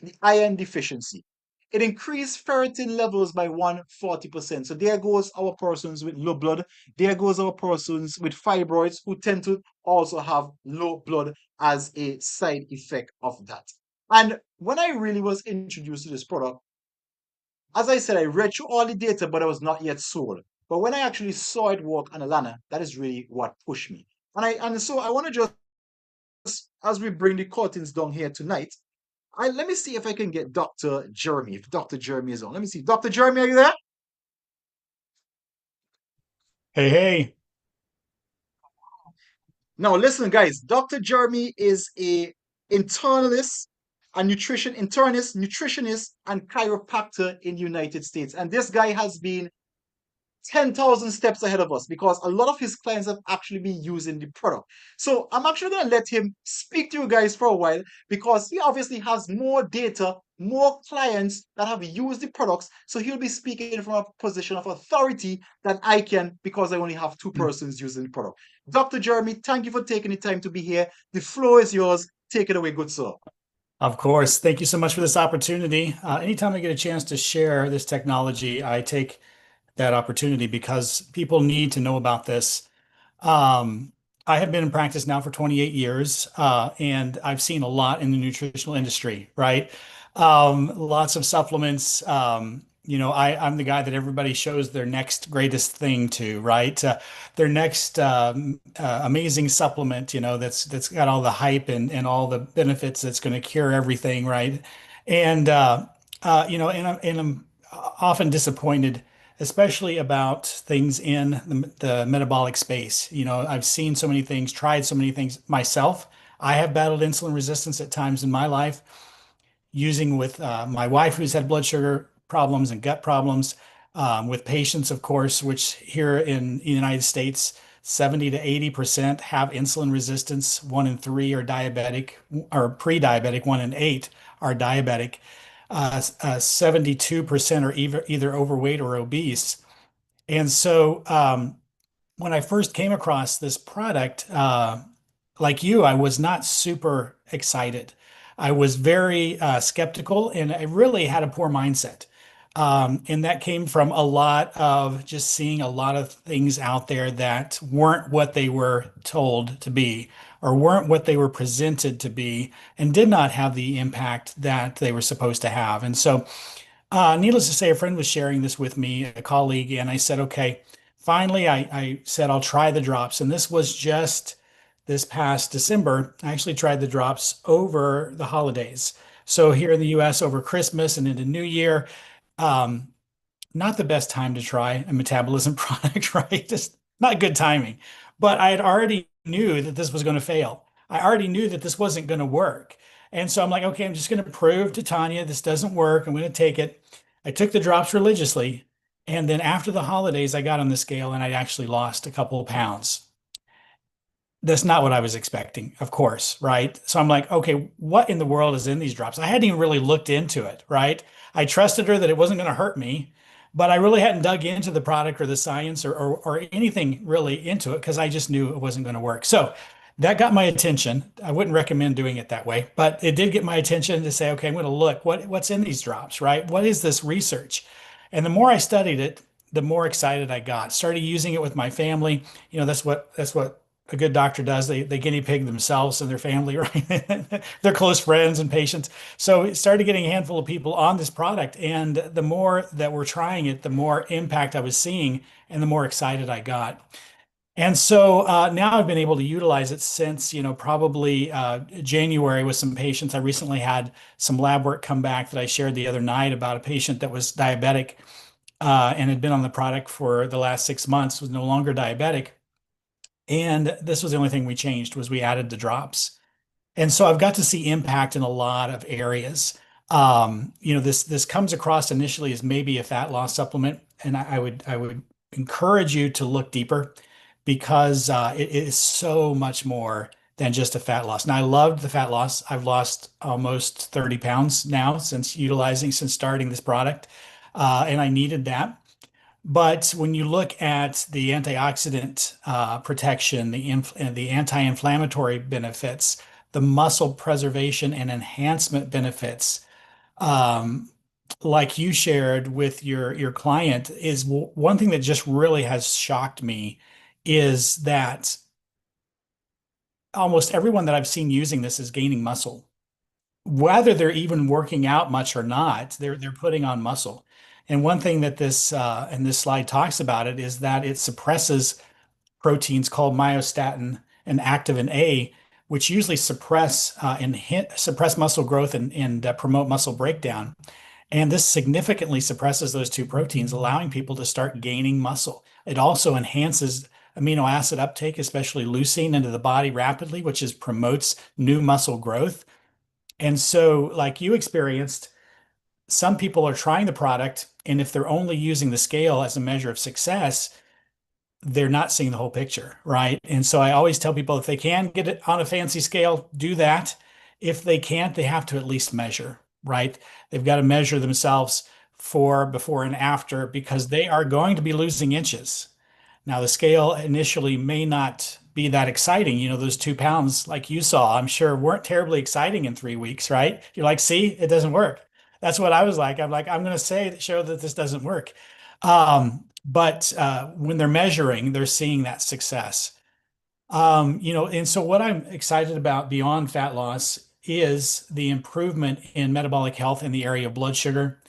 the iron deficiency. It increased ferritin levels by 140%. So there goes our persons with low blood. There goes our persons with fibroids who tend to also have low blood as a side effect of that. And when I really was introduced to this product, as I said, I read through all the data, but I was not yet sold. But when I actually saw it work on Alana, that is really what pushed me. And so I want to just, as we bring the curtains down here tonight, let me see if I can get Dr. Jeremy, if Dr. Jeremy is on. Let me see. Dr. Jeremy, are you there? Hey, hey. Now, listen, guys. Dr. Jeremy is a internalist, a nutritionist, and chiropractor in the United States. And this guy has been 10,000 steps ahead of us because a lot of his clients have actually been using the product. So I'm actually going to let him speak to you guys for a while because he obviously has more data, more clients that have used the products. So he'll be speaking from a position of authority than I can because I only have two persons using the product. Dr. Jeremy, thank you for taking the time to be here. The floor is yours. Take it away, good sir. Of course. Thank you so much for this opportunity. Anytime I get a chance to share this technology, I take that opportunity because people need to know about this. Um, I have been in practice now for 28 years, and I've seen a lot in the nutritional industry, right? Lots of supplements. I'm the guy that everybody shows their next greatest thing to, right? Their next amazing supplement, that's got all the hype and all the benefits that's going to cure everything, right? And I'm often disappointed, especially about things in the metabolic space. I've seen so many things, tried so many things myself. I have battled insulin resistance at times in my life, using with my wife who's had blood sugar problems and gut problems, with patients, of course, which here in the United States, 70 to 80% have insulin resistance. 1 in 3 are diabetic or pre-diabetic. 1 in 8 are diabetic. 72% are either overweight or obese. And so when I first came across this product, like you, I was not super excited. I was very skeptical and I really had a poor mindset. And that came from a lot of just seeing a lot of things out there that weren't what they were told to be or weren't what they were presented to be and did not have the impact that they were supposed to have. And so, needless to say, a friend was sharing this with me, a colleague, and I said, okay, finally, I said, I'll try the drops. And this was just this past December. I actually tried the drops over the holidays. So here in the US over Christmas and into New Year, um, not the best time to try a metabolism product, right? Just not good timing. But I had already knew that this was going to fail. I already knew that this wasn't going to work. And so I'm like, okay, I'm just going to prove to Tanya this doesn't work. I'm going to take it. I took the drops religiously. And then after the holidays, I got on the scale and I actually lost a couple of pounds. That's not what I was expecting, of course, right? So I'm like, okay, what in the world is in these drops? I hadn't even really looked into it, right? I trusted her that it wasn't going to hurt me, but I really hadn't dug into the product or the science or anything really into it because I just knew it wasn't going to work. So that got my attention. I wouldn't recommend doing it that way, but it did get my attention to say, okay, I'm going to look what's in these drops, right? What is this research? And the more I studied it, the more excited I got. Started using it with my family. That's what a good doctor does. They guinea pig themselves and their family, right? They're close friends and patients. So it started getting a handful of people on this product, and the more that we're trying it, the more impact I was seeing, and the more excited I got. And so now I've been able to utilize it since, probably January with some patients. I recently had some lab work come back that I shared the other night about a patient that was diabetic and had been on the product for the last 6 months, was no longer diabetic. And this was the only thing we changed was we added the drops. And so I've got to see impact in a lot of areas. This comes across initially as maybe a fat loss supplement, and I would encourage you to look deeper because it is so much more than just a fat loss. Now, I loved the fat loss. I've lost almost 30 pounds now since starting this product, and I needed that. But when you look at the antioxidant protection, the anti-inflammatory benefits, the muscle preservation and enhancement benefits, um, like you shared with your client, is one thing that just really has shocked me is that almost everyone that I've seen using this is gaining muscle. Whether they're even working out much or not, they're putting on muscle. And one thing that this and this slide talks about it is that it suppresses proteins called myostatin and activin A, which usually suppress muscle growth and promote muscle breakdown. And this significantly suppresses those two proteins, allowing people to start gaining muscle. It also enhances amino acid uptake, especially leucine, into the body rapidly, which promotes new muscle growth. And so, like you experienced, some people are trying the product, and if they're only using the scale as a measure of success, they're not seeing the whole picture, right? And so I always tell people if they can get it on a fancy scale, do that. If they can't, they have to at least measure, right? They've got to measure themselves for before and after because they are going to be losing inches. Now, the scale initially may not be that exciting. Those 2 pounds, like you saw, I'm sure weren't terribly exciting in 3 weeks, right? You're like, see, it doesn't work. That's what I was like. I'm like, I'm going to show that this doesn't work. But when they're measuring, they're seeing that success. And so what I'm excited about beyond fat loss is the improvement in metabolic health in the area of blood sugar,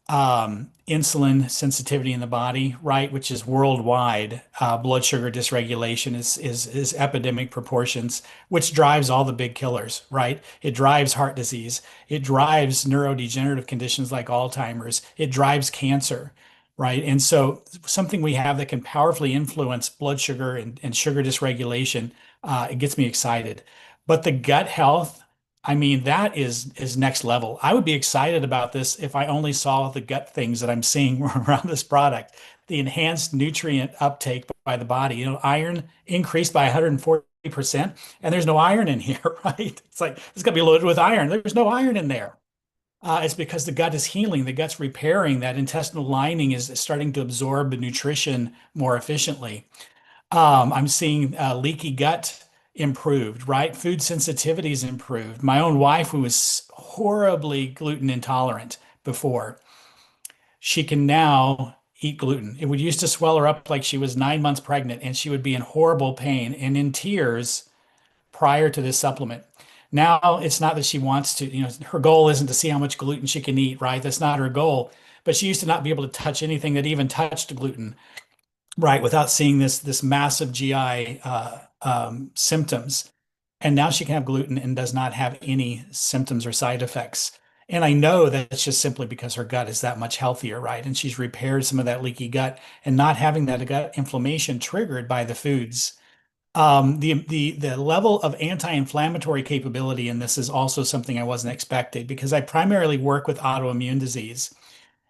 insulin sensitivity in the body, right, which is worldwide. Blood sugar dysregulation is epidemic proportions, which drives all the big killers, right? It drives heart disease. It drives neurodegenerative conditions like Alzheimer's. It drives cancer, right? And so something we have that can powerfully influence blood sugar and sugar dysregulation, it gets me excited. But the gut health, I mean, that is next level. I would be excited about this if I only saw the gut things that I'm seeing around this product. The enhanced nutrient uptake by the body. Iron increased by 140%, and there's no iron in here, right? It's like it's gonna be loaded with iron. There's no iron in there. It's because the gut is healing, the gut's repairing, that intestinal lining is starting to absorb the nutrition more efficiently. I'm seeing leaky gut improved, right? Food sensitivity is improved. My own wife, who was horribly gluten intolerant before, she can now eat gluten. It would used to swell her up like she was 9 months pregnant, and she would be in horrible pain and in tears prior to this supplement. Now it's not that she wants to, her goal isn't to see how much gluten she can eat, right? That's not her goal. But she used to not be able to touch anything that even touched gluten, right, without seeing this massive GI symptoms. And now she can have gluten and does not have any symptoms or side effects. And I know that it's just simply because her gut is that much healthier, right? And she's repaired some of that leaky gut and not having that gut inflammation triggered by the foods. The level of anti-inflammatory capability in this is also something I wasn't expecting because I primarily work with autoimmune disease.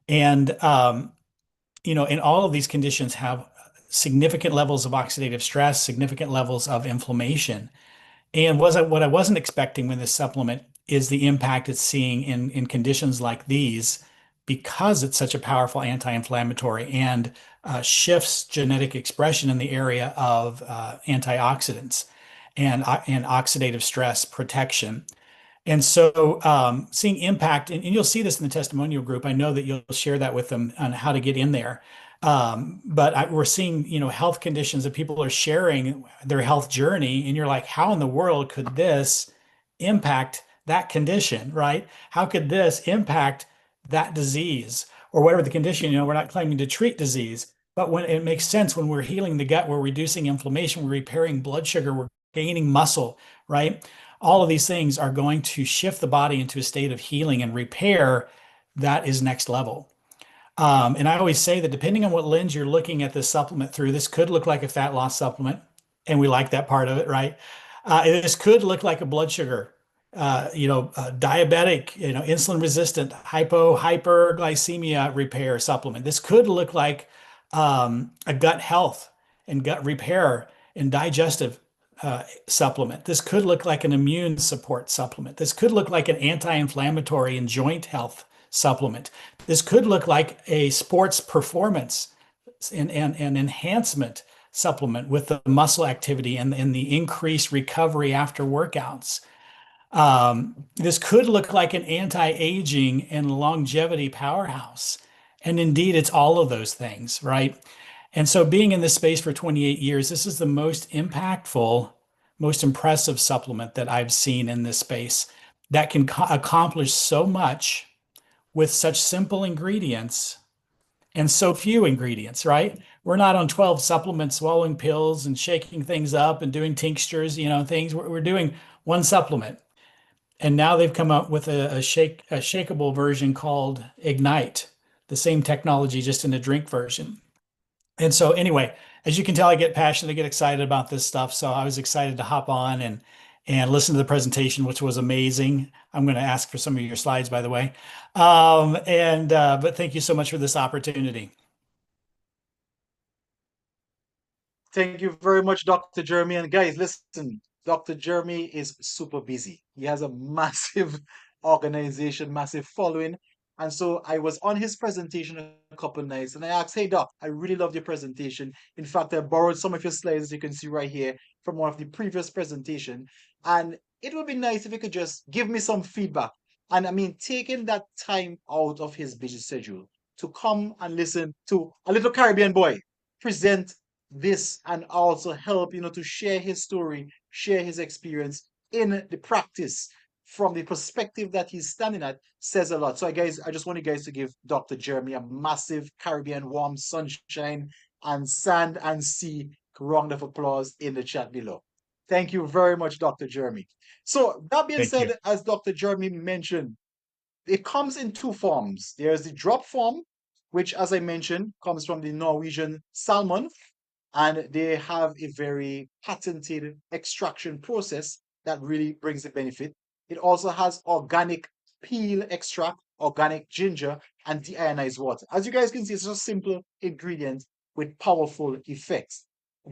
And and all of these conditions have significant levels of oxidative stress, significant levels of inflammation. And what I wasn't expecting with this supplement is the impact it's seeing in conditions like these because it's such a powerful anti-inflammatory and shifts genetic expression in the area of antioxidants and oxidative stress protection. And so seeing impact, and you'll see this in the testimonial group. I know that you'll share that with them on how to get in there. But we're seeing, health conditions that people are sharing their health journey, and you're like, how in the world could this impact that condition, right? How could this impact that disease or whatever the condition? We're not claiming to treat disease, but when it makes sense when we're healing the gut, we're reducing inflammation, we're repairing blood sugar, we're gaining muscle, right? All of these things are going to shift the body into a state of healing and repair that is next level. And I always say that depending on what lens you're looking at this supplement through, this could look like a fat loss supplement, and we like that part of it, right? This could look like a blood sugar, diabetic, insulin resistant, hyperglycemia repair supplement. This could look like a gut health and gut repair and digestive supplement. This could look like an immune support supplement. This could look like an anti-inflammatory and joint health supplement. This could look like a sports performance and enhancement supplement with the muscle activity and the increased recovery after workouts. This could look like an anti-aging and longevity powerhouse. And indeed, it's all of those things, right? And so, being in this space for 28 years, this is the most impactful, most impressive supplement that I've seen in this space that can accomplish so much with such simple ingredients and so few ingredients, right? We're not on 12 supplements, swallowing pills and shaking things up and doing tinctures, things. We're doing one supplement. And now they've come up with a shakeable version called Ignite, the same technology, just in a drink version. And so anyway, as you can tell, I get passionate, I get excited about this stuff. So I was excited to hop on and listen to the presentation, which was amazing. I'm going to ask for some of your slides, by the way. But thank you so much for this opportunity. Thank you very much, Dr. Jeremy. And guys, listen, Dr. Jeremy is super busy. He has a massive organization, massive following. And so I was on his presentation a couple of nights and I asked, hey, Doc, I really loved your presentation. In fact, I borrowed some of your slides, as you can see right here, from one of the previous presentation. And it would be nice if you could just give me some feedback. And I mean, taking that time out of his busy schedule to come and listen to a little Caribbean boy present this and also help, to share his story, share his experience in the practice from the perspective that he's standing at says a lot. So, guys, I just want you guys to give Dr. Jeremy a massive Caribbean warm sunshine and sand and sea round of applause in the chat below. Thank you very much, Dr. Jeremy. So, that being Thank you. said, as Dr. Jeremy mentioned, it comes in two forms. There's the drop form, which, as I mentioned, comes from the Norwegian salmon, and they have a very patented extraction process that really brings the benefit. It also has organic peel extract, organic ginger, and deionized water. As you guys can see, it's just a simple ingredient with powerful effects.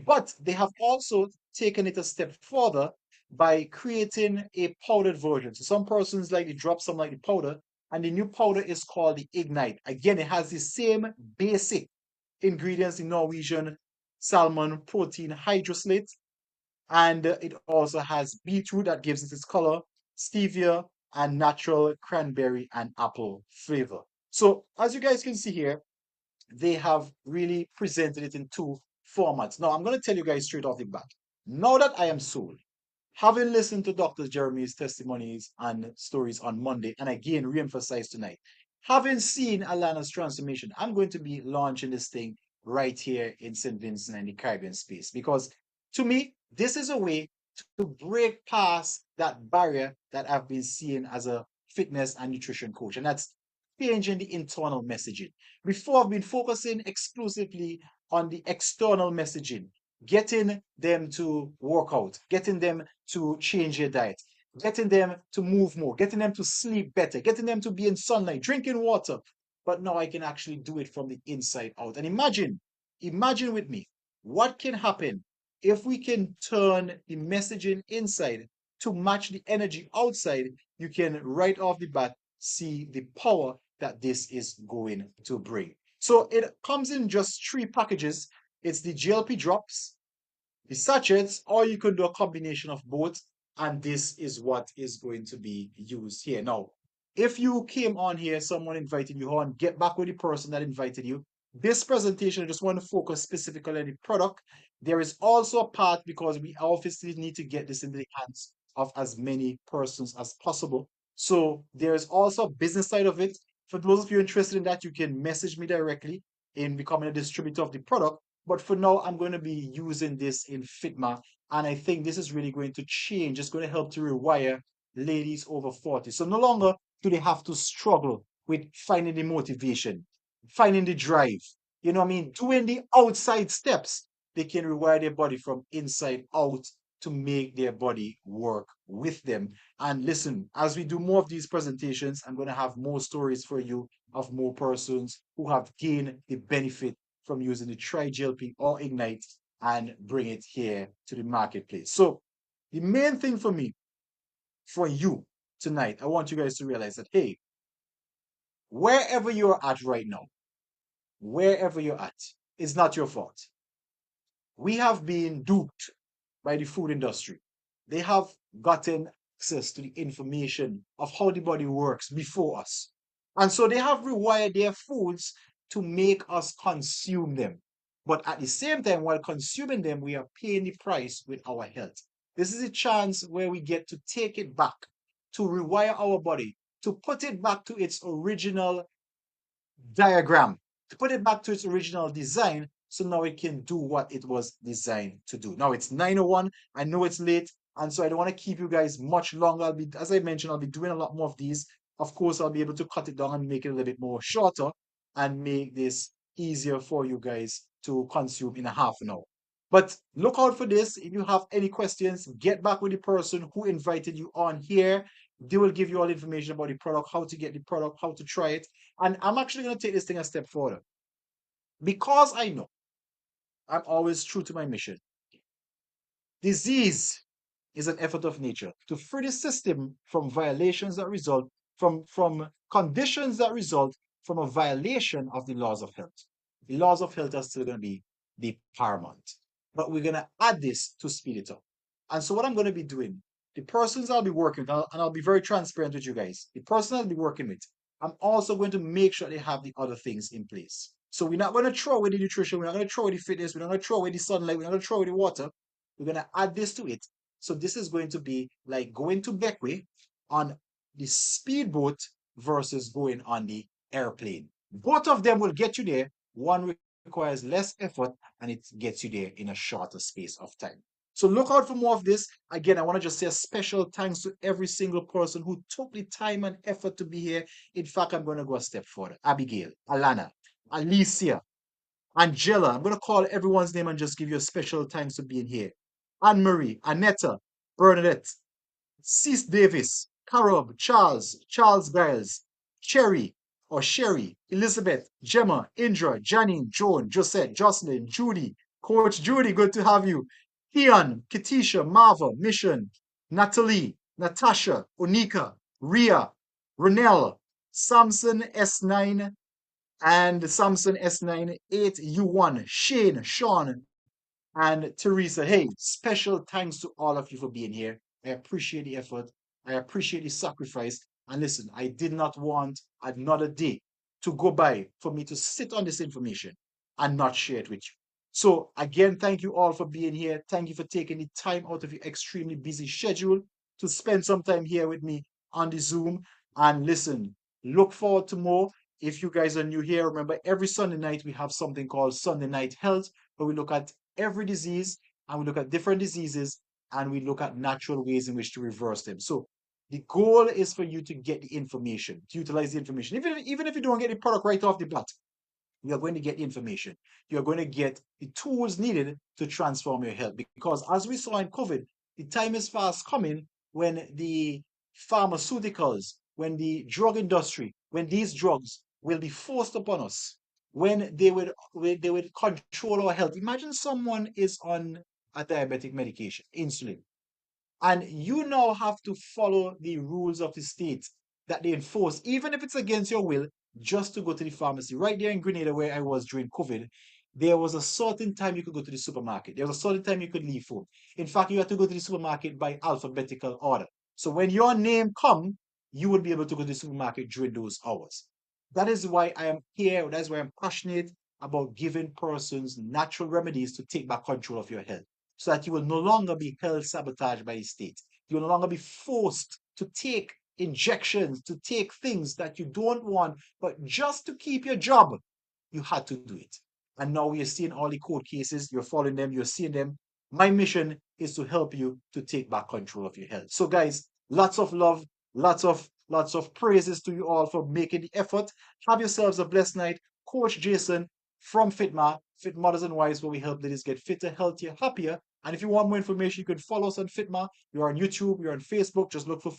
But they have also taken it a step further by creating a powdered version. So some persons like to drop some like the powder, and the new powder is called the Ignite. Again, it has the same basic ingredients, the Norwegian salmon protein hydroslate, and it also has beetroot that gives it its color, stevia, and natural cranberry and apple flavor. So as you guys can see here, they have really presented it in two formats. Now I'm going to tell you guys straight off the bat, now that I am sold, having listened to Dr. Jeremy's testimonies and stories on Monday, and again re-emphasized tonight, having seen Alana's transformation, I'm going to be launching this thing right here in St. Vincent and the Caribbean space. Because to me, this is a way to break past that barrier that I've been seeing as a fitness and nutrition coach. And that's changing the internal messaging. Before, I've been focusing exclusively on the external messaging, getting them to work out, getting them to change their diet, getting them to move more, getting them to sleep better, getting them to be in sunlight, drinking water. But now I can actually do it from the inside out. And imagine with me, what can happen if we can turn the messaging inside to match the energy outside. You can right off the bat see the power that this is going to bring. So it comes in just 3 packages. It's the GLP drops, the sachets, or you could do a combination of both. And this is what is going to be used here. Now, if you came on here, someone invited you on, get back with the person that invited you. this presentation, I just want to focus specifically on the product. There is also a part because we obviously need to get this into the hands of as many persons as possible. So there is also a business side of it. For those of you interested in that, you can message me directly in becoming a distributor of the product. But for now, I'm going to be using this in Fitma. And I think this is really going to change. It's going to help to rewire ladies over 40. So no longer do they have to struggle with finding the motivation, finding the drive, you know what I mean, doing the outside steps. They can rewire their body from inside out to make their body work with them. And listen, as we do more of these presentations, I'm going to have more stories for you of more persons who have gained the benefit from using the TriGLP or Ignite and bring it here to the marketplace. So the main thing for me, for you tonight, I want you guys to realize that, hey, wherever you're at right now, wherever you're at, it's not your fault. We have been duped by the food industry. They have gotten access to the information of how the body works before us. And so they have rewired their foods to make us consume them. But at the same time, while consuming them, we are paying the price with our health. This is a chance where we get to take it back, to rewire our body, to put it back to its original diagram, to put it back to its original design, so now it can do what it was designed to do. Now it's 9:01. I know it's late, and so I don't want to keep you guys much longer. As I mentioned, I'll be doing a lot more of these. Of course, I'll be able to cut it down and make it a little bit more shorter and make this easier for you guys to consume in a half an hour. But look out for this. If you have any questions, get back with the person who invited you on here. They will give you all the information about the product, how to get the product, how to try it. And I'm actually going to take this thing a step further. Because I know I'm always true to my mission. Disease is an effort of nature to free the system from violations that result from conditions that result from a violation of the laws of health. The laws of health are still going to be the paramount, but we're going to add this to speed it up. And so what I'm going to be doing, the persons I'll be working with, and I'll be very transparent with you guys, the person I'll be working with, I'm also going to make sure they have the other things in place. So we're not going to throw away the nutrition, we're not going to throw away the fitness, we're not going to throw away the sunlight, we're not going to throw away the water. We're going to add this to it. So this is going to be like going to Beckway on the speedboat versus going on the airplane. Both of them will get you there. One requires less effort and it gets you there in a shorter space of time. So look out for more of this. Again, I want to just say a special thanks to every single person who took the time and effort to be here. In fact, I'm going to go a step further. Abigail, Alana, Alicia, Angela. I'm going to call everyone's name and just give you a special thanks for being here. Anne-Marie, Annetta, Bernadette, Cis Davis, Carob, Charles Giles, Cherry or Sherry, Elizabeth, Gemma, Indra, Janine, Joan, Josette, Jocelyn, Judy, Coach Judy, good to have you. Ian, Katisha, Marva, Mission, Natalie, Natasha, Onika, Ria, Renelle, Samson S9, and Samson S9 8U1, Shane, Sean, and Teresa. Hey, special thanks to all of you for being here. I appreciate the effort. I appreciate the sacrifice. And listen, I did not want another day to go by for me to sit on this information and not share it with you. So again, thank you all for being here. Thank you for taking the time out of your extremely busy schedule to spend some time here with me on the Zoom. And listen, look forward to more. If you guys are new here, remember every Sunday night we have something called Sunday Night Health, where we look at every disease and we look at different diseases and we look at natural ways in which to reverse them. So the goal is for you to get the information, to utilize the information. Even if you don't get the product right off the bat, you're going to get the information. You're going to get the tools needed to transform your health. Because as we saw in COVID, the time is fast coming when the pharmaceuticals, when the drug industry, when these drugs will be forced upon us, when they would control our health. Imagine someone is on a diabetic medication, insulin, and you now have to follow the rules of the state that they enforce, even if it's against your will, just to go to the pharmacy. Right there in Grenada, where I was during COVID, there was a certain time you could go to the supermarket. There was a certain time you could leave home. In fact, you had to go to the supermarket by alphabetical order. So when your name come, you will be able to go to the supermarket during those hours. That is why I am here. That is why I'm passionate about giving persons natural remedies to take back control of your health so that you will no longer be health sabotaged by the state. You will no longer be forced to take injections, to take things that you don't want, but just to keep your job, you had to do it. And now you're seeing all the court cases, you're following them, you're seeing them. My mission is to help you to take back control of your health. So, guys, lots of love, lots of praises to you all for making the effort. Have yourselves a blessed night. Coach Jason from Fitma, Fit Mothers and Wives, where we help ladies get fitter, healthier, happier. And if you want more information, you can follow us on Fitma. You're on YouTube, you're on Facebook. Just look for